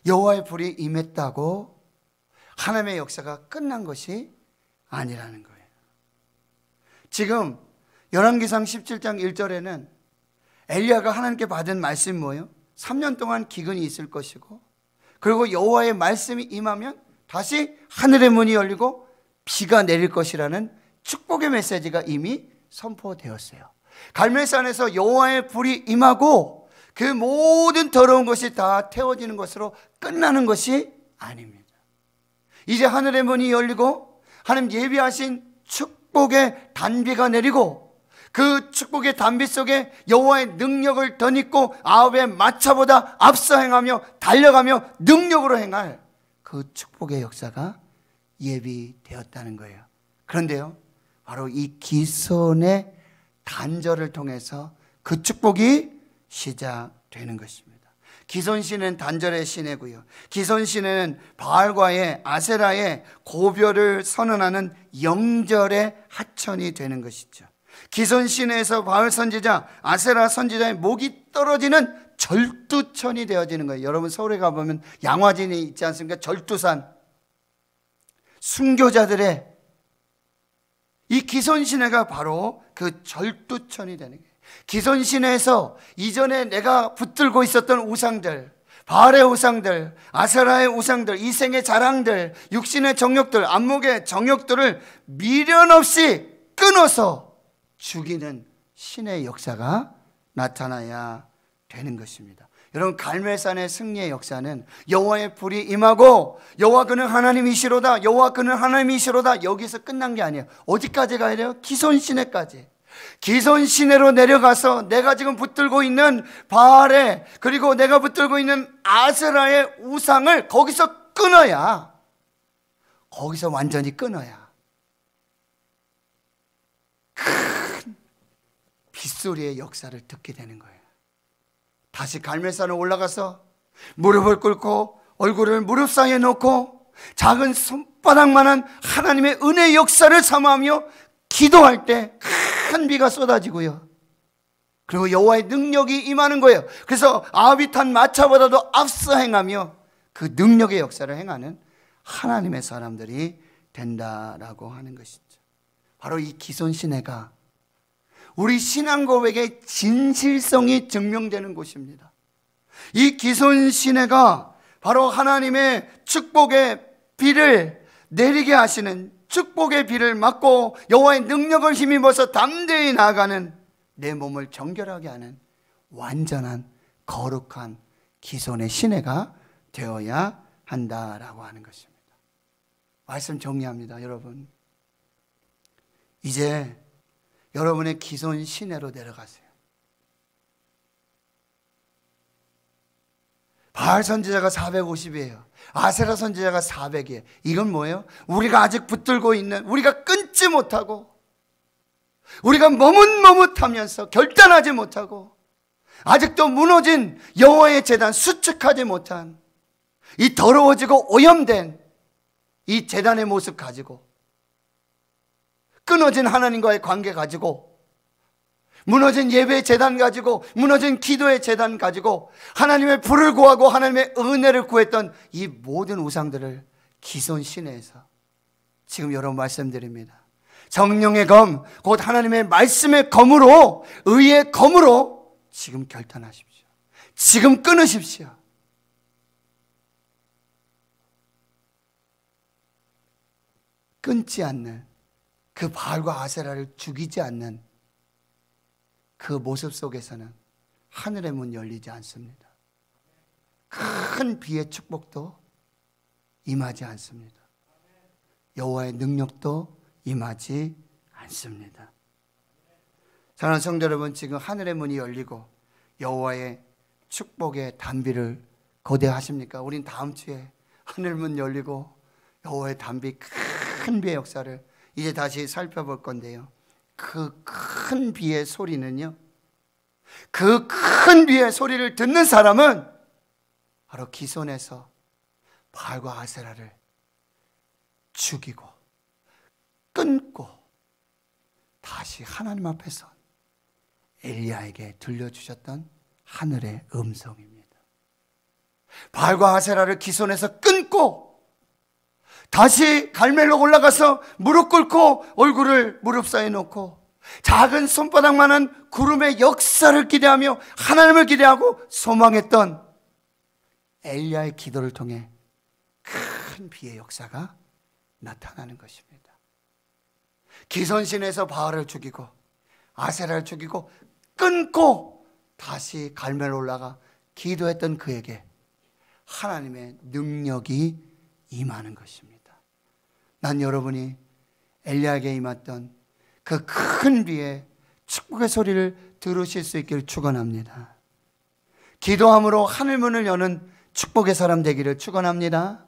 여호와의 불이 임했다고 하나님의 역사가 끝난 것이 아니라는 거예요. 지금 열왕기상 17장 1절에는 엘리야가 하나님께 받은 말씀이 뭐예요? 3년 동안 기근이 있을 것이고, 그리고 여호와의 말씀이 임하면 다시 하늘의 문이 열리고 비가 내릴 것이라는 축복의 메시지가 이미 선포되었어요. 갈멜산에서 여호와의 불이 임하고 그 모든 더러운 것이 다 태워지는 것으로 끝나는 것이 아닙니다. 이제 하늘의 문이 열리고 하나님 예비하신 축복의 단비가 내리고 그 축복의 단비 속에 여호와의 능력을 덧입고 아합의 마차보다 앞서 행하며 달려가며 능력으로 행할 그 축복의 역사가 예비되었다는 거예요. 그런데요, 바로 이 기손의 단절을 통해서 그 축복이 시작되는 것입니다. 기손신은 단절의 시내고요, 기손신은 바알과의 아세라의 고별을 선언하는 영절의 하천이 되는 것이죠. 기손시내에서 바알 선지자, 아세라 선지자의 목이 떨어지는 절두천이 되어지는 거예요. 여러분 서울에 가보면 양화진이 있지 않습니까? 절두산. 순교자들의 이 기손시내가 바로 그 절두천이 되는 거예요. 기손시내에서 이전에 내가 붙들고 있었던 우상들, 바알의 우상들, 아세라의 우상들, 이생의 자랑들, 육신의 정욕들, 안목의 정욕들을 미련 없이 끊어서 죽이는 신의 역사가 나타나야 되는 것입니다. 여러분, 갈멜산의 승리의 역사는 여호와의 불이 임하고 여호와 그는 하나님이시로다, 여호와 그는 하나님이시로다, 여기서 끝난 게 아니에요. 어디까지 가야 돼요? 기손시내까지. 기손시내로 내려가서 내가 지금 붙들고 있는 바알의, 그리고 내가 붙들고 있는 아세라의 우상을 거기서 끊어야, 거기서 완전히 끊어야 큰 빗소리의 역사를 듣게 되는 거예요. 다시 갈멜산을 올라가서 무릎을 꿇고 얼굴을 무릎 사이에 놓고 작은 손바닥만한 하나님의 은혜의 역사를 사모하며 기도할 때 큰 비가 쏟아지고요. 그리고 여호와의 능력이 임하는 거예요. 그래서 아합이 탄 마차보다도 앞서 행하며 그 능력의 역사를 행하는 하나님의 사람들이 된다라고 하는 것이죠. 바로 이 기손시내가 우리 신앙 고백의 진실성이 증명되는 곳입니다. 이 기손시내가 바로 하나님의 축복의 비를 내리게 하시는, 축복의 비를 맞고 여호와의 능력을 힘입어서 담대히 나아가는, 내 몸을 정결하게 하는 완전한 거룩한 기손의 시내가 되어야 한다라고 하는 것입니다. 말씀 정리합니다. 여러분, 이제 여러분의 기손 시내로 내려가세요. 바알 선지자가 450이에요. 아세라 선지자가 400이에요. 이건 뭐예요? 우리가 아직 붙들고 있는, 우리가 끊지 못하고, 우리가 머뭇머뭇하면서 결단하지 못하고, 아직도 무너진 여호와의 제단, 수축하지 못한 이 더러워지고 오염된 이 제단의 모습 가지고, 끊어진 하나님과의 관계 가지고, 무너진 예배의 제단 가지고, 무너진 기도의 제단 가지고 하나님의 불을 구하고 하나님의 은혜를 구했던 이 모든 우상들을 기손 시내에서 지금 여러분 말씀드립니다. 성령의 검, 곧 하나님의 말씀의 검으로, 의의 검으로 지금 결단하십시오. 지금 끊으십시오. 끊지 않는, 그 바알과 아세라를 죽이지 않는 그 모습 속에서는 하늘의 문 열리지 않습니다. 큰 비의 축복도 임하지 않습니다. 여호와의 능력도 임하지 않습니다. 사랑하는 성도 여러분, 지금 하늘의 문이 열리고 여호와의 축복의 단비를 거대하십니까? 우린 다음 주에 하늘 문 열리고 여호와의 단비, 큰 비의 역사를 이제 다시 살펴볼 건데요, 그 큰 비의 소리는요, 그 큰 비의 소리를 듣는 사람은 바로 기손에서 바알과 아세라를 죽이고 끊고 다시 하나님 앞에서 엘리야에게 들려주셨던 하늘의 음성입니다. 바알과 아세라를 기손에서 끊고 다시 갈멜로 올라가서 무릎 꿇고 얼굴을 무릎 사이에 놓고 작은 손바닥만한 구름의 역사를 기대하며 하나님을 기대하고 소망했던 엘리야의 기도를 통해 큰 비의 역사가 나타나는 것입니다. 기손신에서 바알을 죽이고 아세라를 죽이고 끊고 다시 갈멜로 올라가 기도했던 그에게 하나님의 능력이 임하는 것입니다. 난 여러분이 엘리야에게 임했던 그 큰 비의 축복의 소리를 들으실 수 있기를 축원합니다. 기도함으로 하늘문을 여는 축복의 사람 되기를 축원합니다.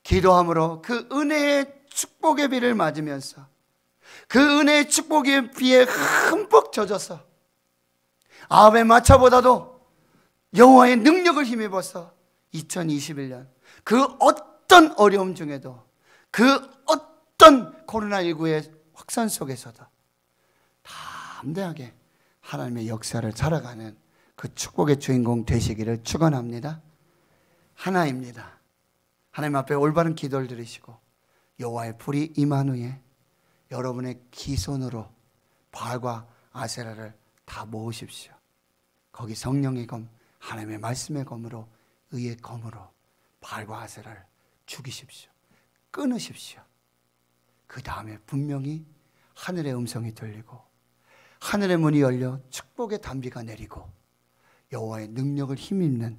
기도함으로 그 은혜의 축복의 비를 맞으면서 그 은혜의 축복의 비에 흠뻑 젖어서 아합의 마차보다도 여호와의 능력을 힘입어서 2021년 그 어떤 어려움 중에도, 그 어떤 코로나19의 확산 속에서도 담대하게 하나님의 역사를 살아가는 그 축복의 주인공 되시기를 축원합니다. 하나입니다. 하나님 앞에 올바른 기도를 드리시고 여호와의 불이 임한 후에 여러분의 기손으로 바알과 아세라를 다 모으십시오. 거기 성령의 검, 하나님의 말씀의 검으로, 의의 검으로 바알과 아세라를 죽이십시오. 끊으십시오. 그 다음에 분명히 하늘의 음성이 들리고 하늘의 문이 열려 축복의 단비가 내리고 여호와의 능력을 힘입는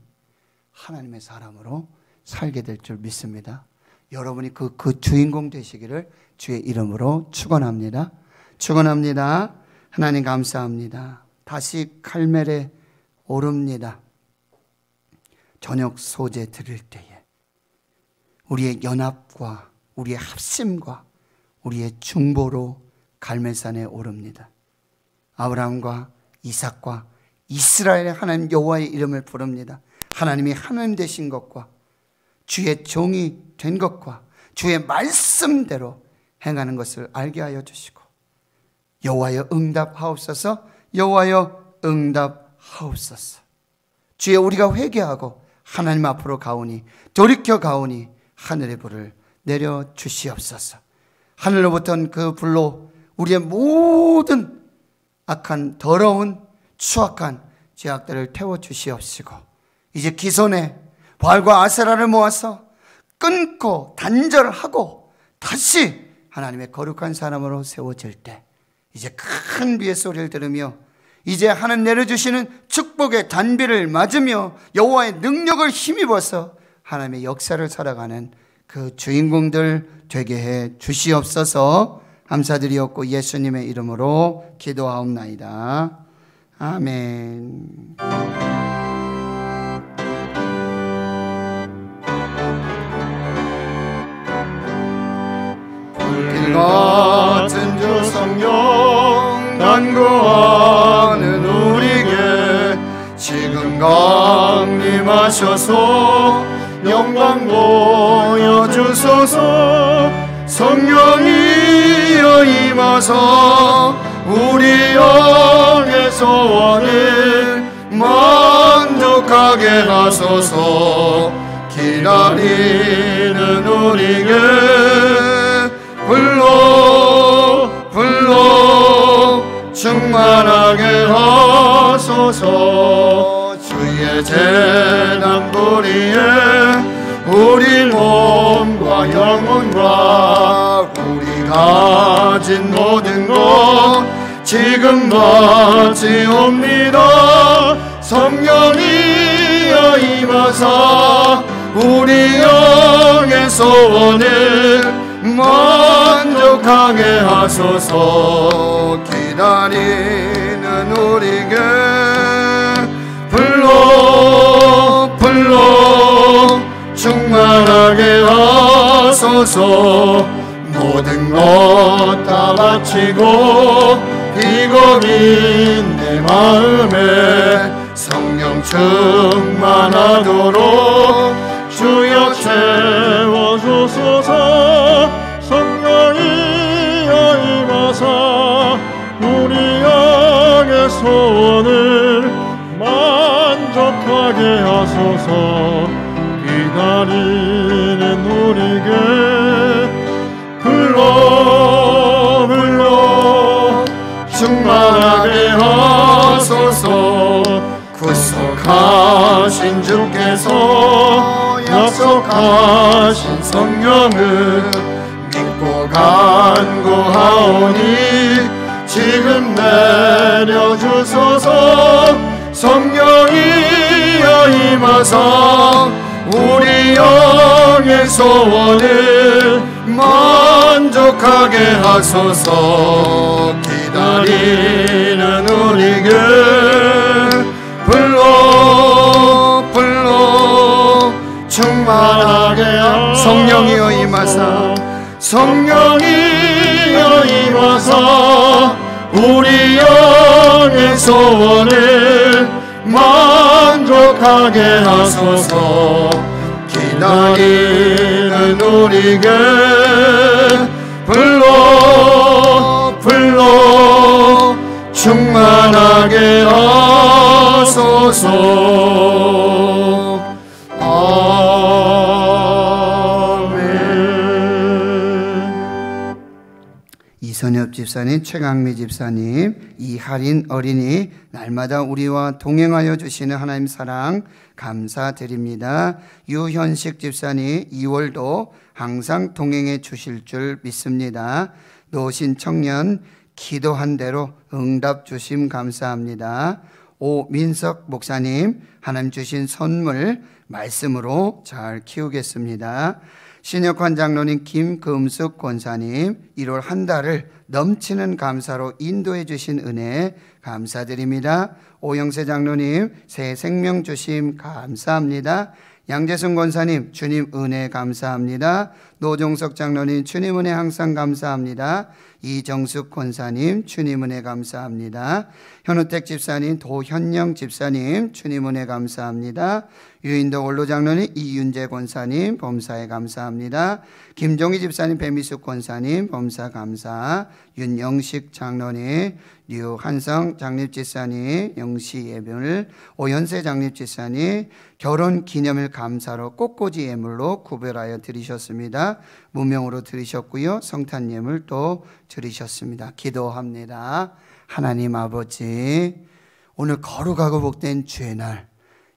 하나님의 사람으로 살게 될 줄 믿습니다. 여러분이 그 주인공 되시기를 주의 이름으로 축원합니다. 축원합니다. 하나님 감사합니다. 다시 칼멜에 오릅니다. 저녁 소재 드릴 때에 우리의 연합과 우리의 합심과 우리의 중보로 갈멜산에 오릅니다. 아브라함과 이삭과 이스라엘의 하나님 여호와의 이름을 부릅니다. 하나님이 하나님 되신 것과 주의 종이 된 것과 주의 말씀대로 행하는 것을 알게 하여 주시고 여호와여 응답하옵소서, 여호와여 응답하옵소서. 주여 우리가 회개하고 하나님 앞으로 가오니 돌이켜 가오니 하늘의 불을 내려 주시옵소서. 하늘로부터는 그 불로 우리의 모든 악한 더러운 추악한 죄악들을 태워 주시옵시고 이제 기손에 바알과 아세라를 모아서 끊고 단절하고 다시 하나님의 거룩한 사람으로 세워질 때 이제 큰 비의 소리를 들으며 이제 하나님 내려주시는 축복의 단비를 맞으며 여호와의 능력을 힘입어서 하나님의 역사를 살아가는 그 주인공들 되게 해 주시옵소서. 감사드리옵고 예수님의 이름으로 기도하옵나이다. 아멘. 불길 같은 주 성령 간구하는 우리에게 지금 강림하셔서 영광 보여주소서. 성령이여 임하사 우리 영의 소원을 만족하게 하소서. 기다리는 우리에게 불러 충만하게 하소서. 주의 재단 보리에 우리 몸과 영혼과 우리 가진 모든 것 지금 바치옵니다. 성령이여 임하사 우리 영의 소원을 만족하게 하소서. 기다리는 우리에게 불러 충만하게 하소서. 모든 것 다 바치고 비겁인 내 마음에 성령 충만하도록 주여 채워주소서. 성령이여 임하사 우리 영의 소원을 만족하게 하소서. 기다리는 우리에게 불러 충만하게 하소서. 구속하신 주께서 약속하신 성령을 믿고 간구하오니 지금 내려주소서. 성령이여 임하사 우리 영의 소원을 만족하게 하소서. 기다리는 우리에게 불러 충만하게 하소서. 성령이여 임하사 성령이여 임하사 우리 영의 소원을 만족하게 하소서. 기다리는 우리에게 불러 충만하게 하소서. 아멘. 이한엽 집사님, 최강미 집사님, 이하린 어린이, 날마다 우리와 동행하여 주시는 하나님 사랑 감사드립니다. 유현식 집사님, 2월도 항상 동행해 주실 줄 믿습니다. 노신 청년, 기도한 대로 응답 주심 감사합니다. 오민석 목사님, 하나님 주신 선물 말씀으로 잘 키우겠습니다. 신혁환 장로님, 김금숙 권사님, 1월 한 달을 넘치는 감사로 인도해 주신 은혜 감사드립니다. 오영세 장로님, 새 생명 주심 감사합니다. 양재순 권사님, 주님 은혜 감사합니다. 노종석 장로님, 주님 은혜 항상 감사합니다. 이정숙 권사님, 주님 은혜 감사합니다. 현우택 집사님, 도현영 집사님, 주님 은혜 감사합니다. 유인도 원로 장로님, 이윤재 권사님, 범사에 감사합니다. 김종희 집사님, 배미숙 권사님, 범사 감사. 윤영식 장로님, 류한성 장립집사님, 영시 예물, 오현세 장립집사님, 결혼 기념일 감사로 꽃꽂이 예물로 구별하여 드리셨습니다. 무명으로 드리셨고요, 성탄 예물 또 드리셨습니다. 기도합니다. 하나님 아버지, 오늘 거룩하고 복된 주의 날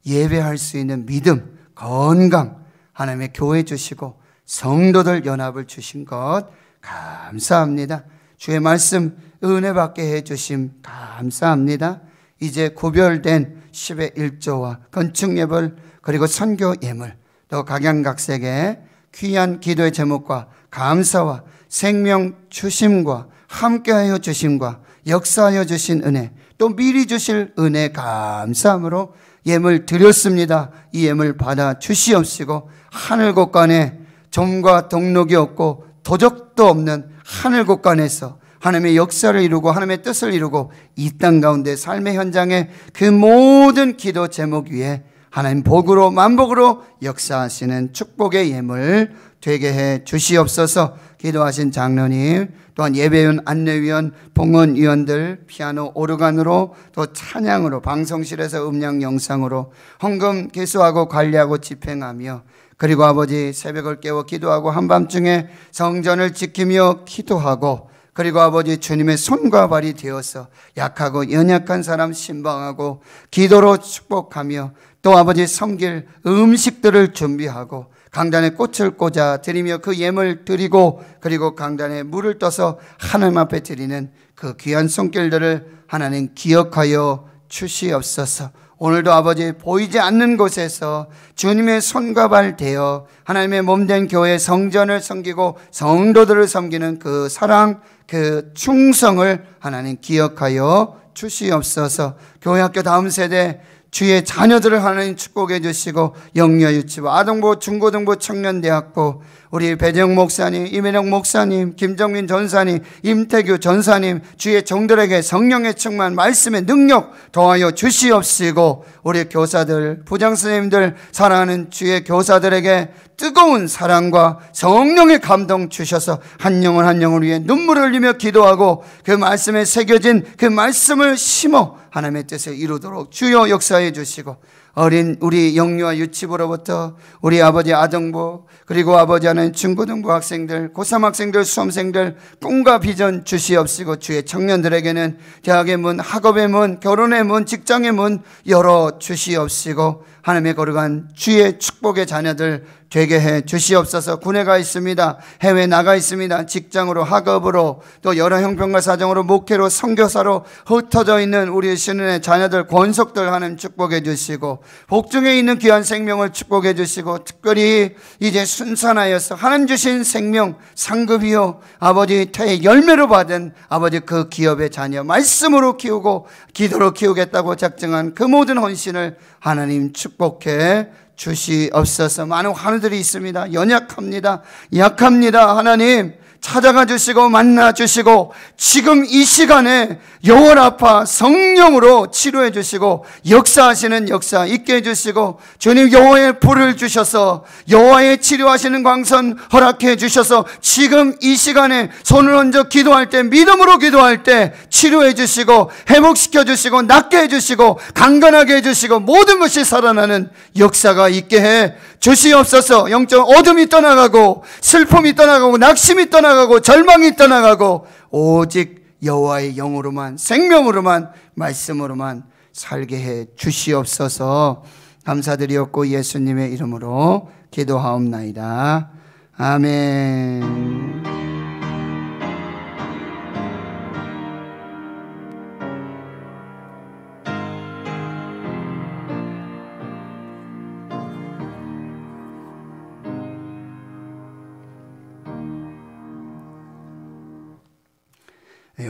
예배할 수 있는 믿음, 건강 하나님의 교회 주시고 성도들 연합을 주신 것 감사합니다. 주의 말씀 은혜 받게 해주심 감사합니다. 이제 구별된 10의 1조와 건축 예물 그리고 선교 예물 또 각양각색의 귀한 기도의 제목과 감사와 생명 주심과 함께하여 주심과 역사하여 주신 은혜 또 미리 주실 은혜 감사함으로 예물 드렸습니다. 이 예물 받아 주시옵시고 하늘 곳간에 점과 동록이 없고 도적도 없는 하늘 곳간에서 하나님의 역사를 이루고 하나님의 뜻을 이루고 이 땅 가운데 삶의 현장에 그 모든 기도 제목 위에 하나님 복으로 만복으로 역사하시는 축복의 예물 되게 해 주시옵소서. 기도하신 장로님 또한 예배위원, 안내위원, 봉헌위원들 피아노, 오르간으로 또 찬양으로 방송실에서 음량 영상으로 헌금 개수하고 관리하고 집행하며 그리고 아버지 새벽을 깨워 기도하고 한밤중에 성전을 지키며 기도하고 그리고 아버지 주님의 손과 발이 되어서 약하고 연약한 사람 신방하고 기도로 축복하며 또 아버지 섬길 음식들을 준비하고 강단에 꽃을 꽂아 드리며 그 예물 드리고 그리고 강단에 물을 떠서 하나님 앞에 드리는 그 귀한 손길들을 하나님 기억하여 주시옵소서. 오늘도 아버지 보이지 않는 곳에서 주님의 손과 발 되어 하나님의 몸된 교회 성전을 섬기고 성도들을 섬기는 그 사랑 그 충성을 하나님 기억하여 주시옵소서. 교회학교 다음 세대 주의 자녀들을 하나님 축복해 주시고 영유아 유치부, 아동부, 중고등부, 청년대학부 우리 배정 목사님, 이민영 목사님, 김정민 전사님, 임태규 전사님 주의 종들에게 성령의 충만 말씀의 능력 더하여 주시옵시고 우리 교사들, 부장선생님들 사랑하는 주의 교사들에게 뜨거운 사랑과 성령의 감동 주셔서 한 영혼 한 영혼을 위해 눈물을 흘리며 기도하고 그 말씀에 새겨진 그 말씀을 심어 하나님의 뜻을 이루도록 주여 역사해 주시고 어린 우리 영유아 유치부로부터 우리 아버지 아동부 그리고 아버지 하는 중고등부 학생들, 고3 학생들, 수험생들 꿈과 비전 주시옵시고 주의 청년들에게는 대학의 문, 학업의 문, 결혼의 문, 직장의 문 열어 주시옵시고 하나님의 거룩한 주의 축복의 자녀들 되게 해 주시옵소서. 군에 가 있습니다. 해외 나가 있습니다. 직장으로, 학업으로, 또 여러 형편과 사정으로, 목회로, 선교사로 흩어져 있는 우리 신은의 자녀들, 권속들 하나님 축복해 주시고 복중에 있는 귀한 생명을 축복해 주시고 특별히 이제 순산하여서 하나님 주신 생명 상급이요 아버지 태의 열매로 받은 아버지 그 기업의 자녀 말씀으로 키우고 기도로 키우겠다고 작정한 그 모든 헌신을 하나님 축복해 주시옵소서. 많은 환우들이 있습니다. 연약합니다. 약합니다. 하나님 찾아가 주시고 만나 주시고 지금 이 시간에 영혼 아파 성령으로 치료해 주시고 역사하시는 역사 있게 해주시고 주님 여호와의 불을 주셔서 여호와의 치료하시는 광선 허락해 주셔서 지금 이 시간에 손을 얹어 기도할 때 믿음으로 기도할 때 치료해 주시고 회복시켜 주시고 낫게 해주시고 강건하게 해주시고 모든 것이 살아나는 역사가 있게 해 주시옵소서. 영적 어둠이 떠나가고 슬픔이 떠나가고 낙심이 떠나가고 절망이 떠나가고 오직 여호와의 영으로만, 생명으로만, 말씀으로만 살게 해 주시옵소서. 감사드리옵고 예수님의 이름으로 기도하옵나이다. 아멘.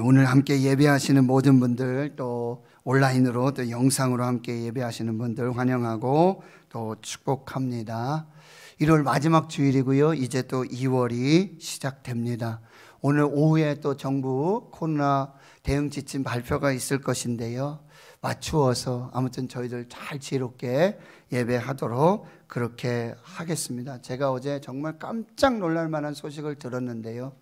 오늘 함께 예배하시는 모든 분들, 또 온라인으로 또 영상으로 함께 예배하시는 분들 환영하고 또 축복합니다. 1월 마지막 주일이고요. 이제 또 2월이 시작됩니다. 오늘 오후에 또 정부 코로나 대응 지침 발표가 있을 것인데요. 맞추어서 아무튼 저희들 잘 지혜롭게 예배하도록 그렇게 하겠습니다. 제가 어제 정말 깜짝 놀랄 만한 소식을 들었는데요.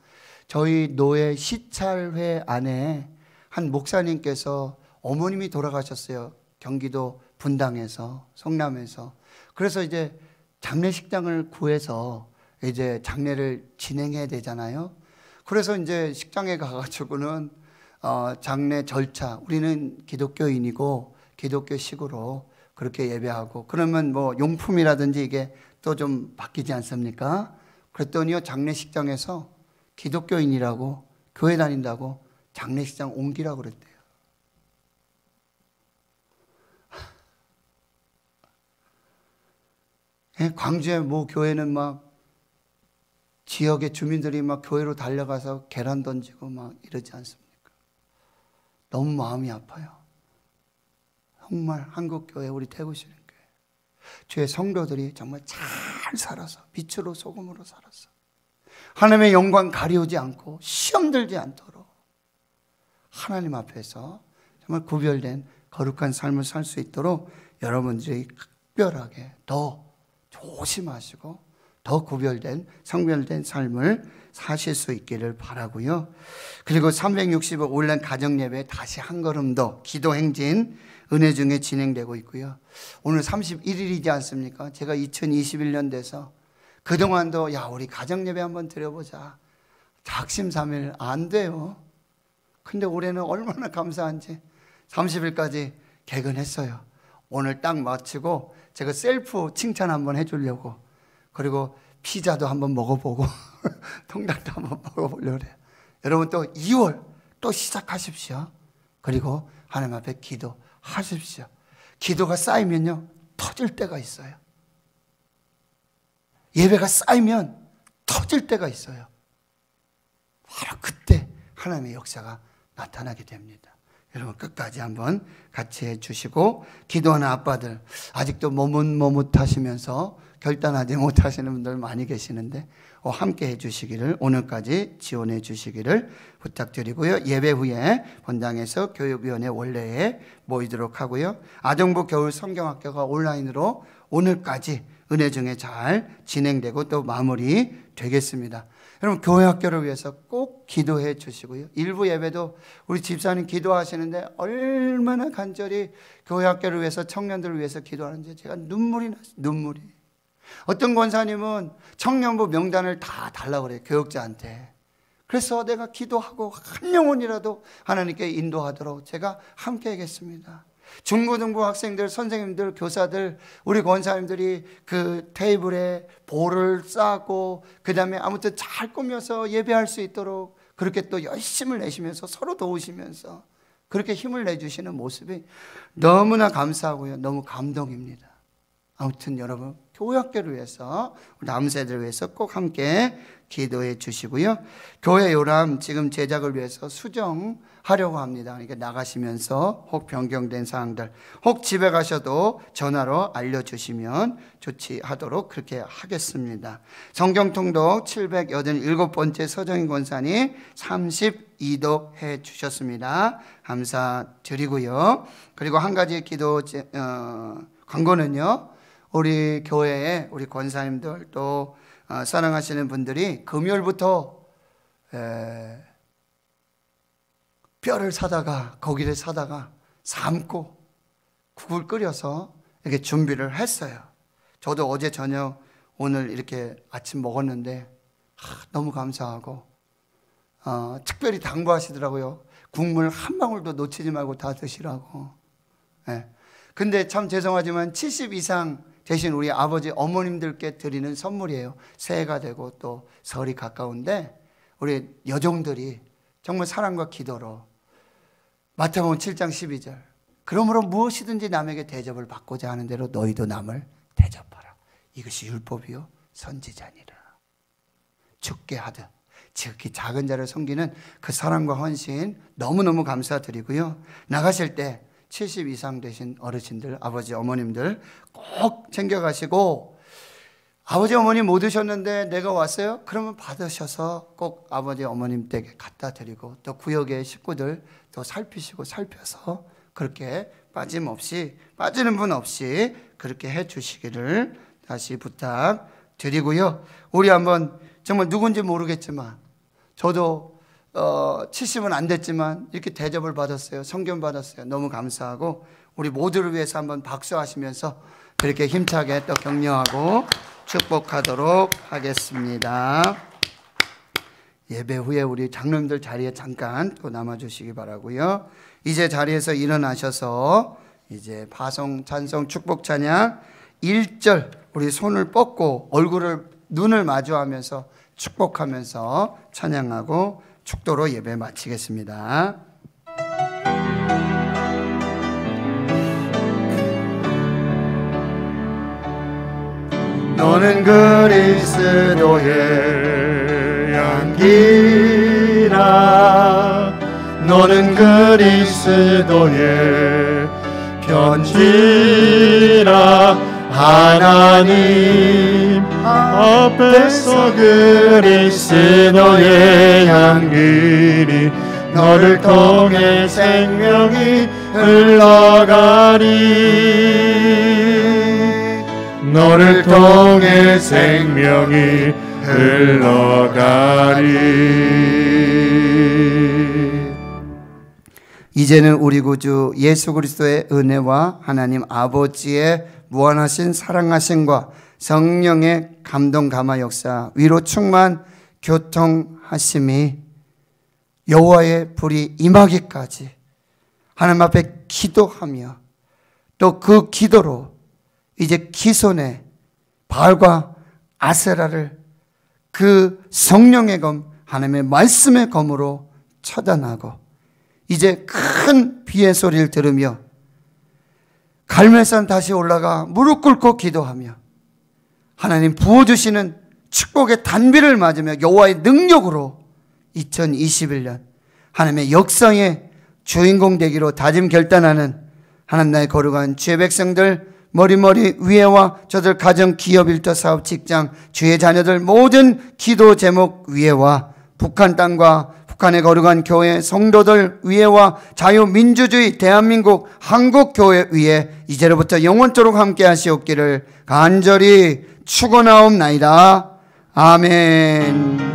저희 노예 시찰회 안에 한 목사님께서 어머님이 돌아가셨어요. 경기도 분당에서, 성남에서. 그래서 이제 장례식장을 구해서 이제 장례를 진행해야 되잖아요. 그래서 이제 식장에 가가지고는 장례 절차, 우리는 기독교인이고 기독교식으로 그렇게 예배하고, 그러면 뭐 용품이라든지 이게 또 좀 바뀌지 않습니까? 그랬더니요, 장례식장에서 기독교인이라고, 교회 다닌다고 장례식장 옮기라고 그랬대요. 광주의 모 교회는 막 지역의 주민들이 막 교회로 달려가서 계란 던지고 막 이러지 않습니까? 너무 마음이 아파요. 정말 한국교회, 우리 대구시민교회, 주의 성도들이 정말 잘 살아서, 빛으로 소금으로 살았어. 하나님의 영광 가리우지 않고 시험 들지 않도록 하나님 앞에서 정말 구별된 거룩한 삶을 살 수 있도록 여러분들이 특별하게 더 조심하시고 더 구별된, 성별된 삶을 사실 수 있기를 바라고요. 그리고 365 온라인 가정예배 다시 한 걸음 더 기도 행진 은혜 중에 진행되고 있고요. 오늘 31일이지 않습니까? 제가 2021년 돼서 그동안도 우리 가정예배 한번 드려보자, 작심삼일 안 돼요. 근데 올해는 얼마나 감사한지 30일까지 개근했어요. 오늘 딱 마치고 제가 셀프 칭찬 한번 해주려고, 그리고 피자도 한번 먹어보고 통닭도 한번 먹어보려고 그래요. 여러분 또 2월 또 시작하십시오. 그리고 하나님 앞에 기도하십시오. 기도가 쌓이면요 터질 때가 있어요. 예배가 쌓이면 터질 때가 있어요. 바로 그때 하나님의 역사가 나타나게 됩니다. 여러분 끝까지 한번 같이 해주시고, 기도하는 아빠들 아직도 머뭇머뭇하시면서 결단하지 못하시는 분들 많이 계시는데 함께 해주시기를, 오늘까지 지원해 주시기를 부탁드리고요. 예배 후에 본당에서 교육위원회 원래에 모이도록 하고요. 아동부 겨울 성경학교가 온라인으로 오늘까지 은혜 중에 잘 진행되고 또 마무리 되겠습니다. 여러분 교회 학교를 위해서 꼭 기도해 주시고요. 일부 예배도 우리 집사님 기도하시는데 얼마나 간절히 교회 학교를 위해서, 청년들을 위해서 기도하는지 제가 눈물이 나요. 눈물이. 어떤 권사님은 청년부 명단을 다 달라고 그래요, 교육자한테. 그래서 내가 기도하고 한 영혼이라도 하나님께 인도하도록 제가 함께 하겠습니다. 중고등부 학생들, 선생님들, 교사들, 우리 권사님들이 그 테이블에 볼을 싸고 그 다음에 아무튼 잘 꾸며서 예배할 수 있도록 그렇게 또 열심을 내시면서 서로 도우시면서 그렇게 힘을 내주시는 모습이 너무나 감사하고요. 너무 감동입니다. 아무튼 여러분 교회학교를 위해서, 남세들을 위해서 꼭 함께 기도해 주시고요. 교회 요람 지금 제작을 위해서 수정하려고 합니다. 그러니까 나가시면서 혹 변경된 사항들, 혹 집에 가셔도 전화로 알려주시면 조치하도록 그렇게 하겠습니다. 성경통독 787번째 서정인 권사님 32독 해 주셨습니다. 감사드리고요. 그리고 한 가지 기도 광고는요, 우리 교회에 우리 권사님들 또 사랑하시는 분들이 금요일부터 뼈를 사다가, 고기를 사다가 삶고 국을 끓여서 이렇게 준비를 했어요. 저도 어제 저녁 오늘 이렇게 아침 먹었는데 너무 감사하고 특별히 당부하시더라고요. 국물 한 방울도 놓치지 말고 다 드시라고. 예. 근데 참 죄송하지만 70 이상 되신 우리 아버지 어머님들께 드리는 선물이에요. 새해가 되고 또 설이 가까운데 우리 여종들이 정말 사랑과 기도로 마태복음 7장 12절 그러므로 무엇이든지 남에게 대접을 받고자 하는 대로 너희도 남을 대접하라. 이것이 율법이요 선지자니라. 죽게 하듯 지극히 작은 자를 섬기는 그 사랑과 헌신 너무너무 감사드리고요. 나가실 때 70 이상 되신 어르신들, 아버지, 어머님들 꼭 챙겨가시고 아버지, 어머님 못 드셨는데 내가 왔어요? 그러면 받으셔서 꼭 아버지, 어머님 댁에 갖다 드리고 또 구역의 식구들 또 살피시고 살펴서 그렇게 빠짐없이 빠지는 분 없이 그렇게 해 주시기를 다시 부탁드리고요. 우리 한번 정말 누군지 모르겠지만 저도 70은 안 됐지만 이렇게 대접을 받았어요. 성경 받았어요. 너무 감사하고 우리 모두를 위해서 한번 박수하시면서 그렇게 힘차게 또 격려하고 축복하도록 하겠습니다. 예배 후에 우리 장로님들 자리에 잠깐 또 남아주시기 바라고요. 이제 자리에서 일어나셔서 이제 파송 찬송 축복 찬양 1절 우리 손을 뻗고 눈을 마주하면서 축복하면서 찬양하고 축도로 예배 마치겠습니다. 너는 그리스도의 향기라 너는 그리스도의 편지라 하나님 앞에서 그리스도의 향기니 너를 통해 생명이 흘러가리 너를 통해 생명이 흘러가리. 이제는 우리 구주 예수 그리스도의 은혜와 하나님 아버지의 무한하신 사랑하심과 성령의 감동 감화 역사 위로 충만 교통하심이 여호와의 불이 임하기까지 하나님 앞에 기도하며 또 그 기도로 이제 기손의 바알과 아세라를 그 성령의 검 하나님의 말씀의 검으로 처단하고 이제 큰 비의 소리를 들으며 갈멜산 다시 올라가 무릎 꿇고 기도하며 하나님 부어주시는 축복의 단비를 맞으며 여호와의 능력으로 2021년 하나님의 역사의 주인공 되기로 다짐 결단하는 하나님 나의 거룩한 주의 백성들 머리머리 위에와 저들 가정 기업 일터 사업 직장 주의 자녀들 모든 기도 제목 위에와 북한 땅과 북한의 거룩한 교회 성도들 위에와 자유민주주의 대한민국 한국교회 위에 이제로부터 영원토록 함께 하시옵기를 간절히 축원하옵나이다. 아멘.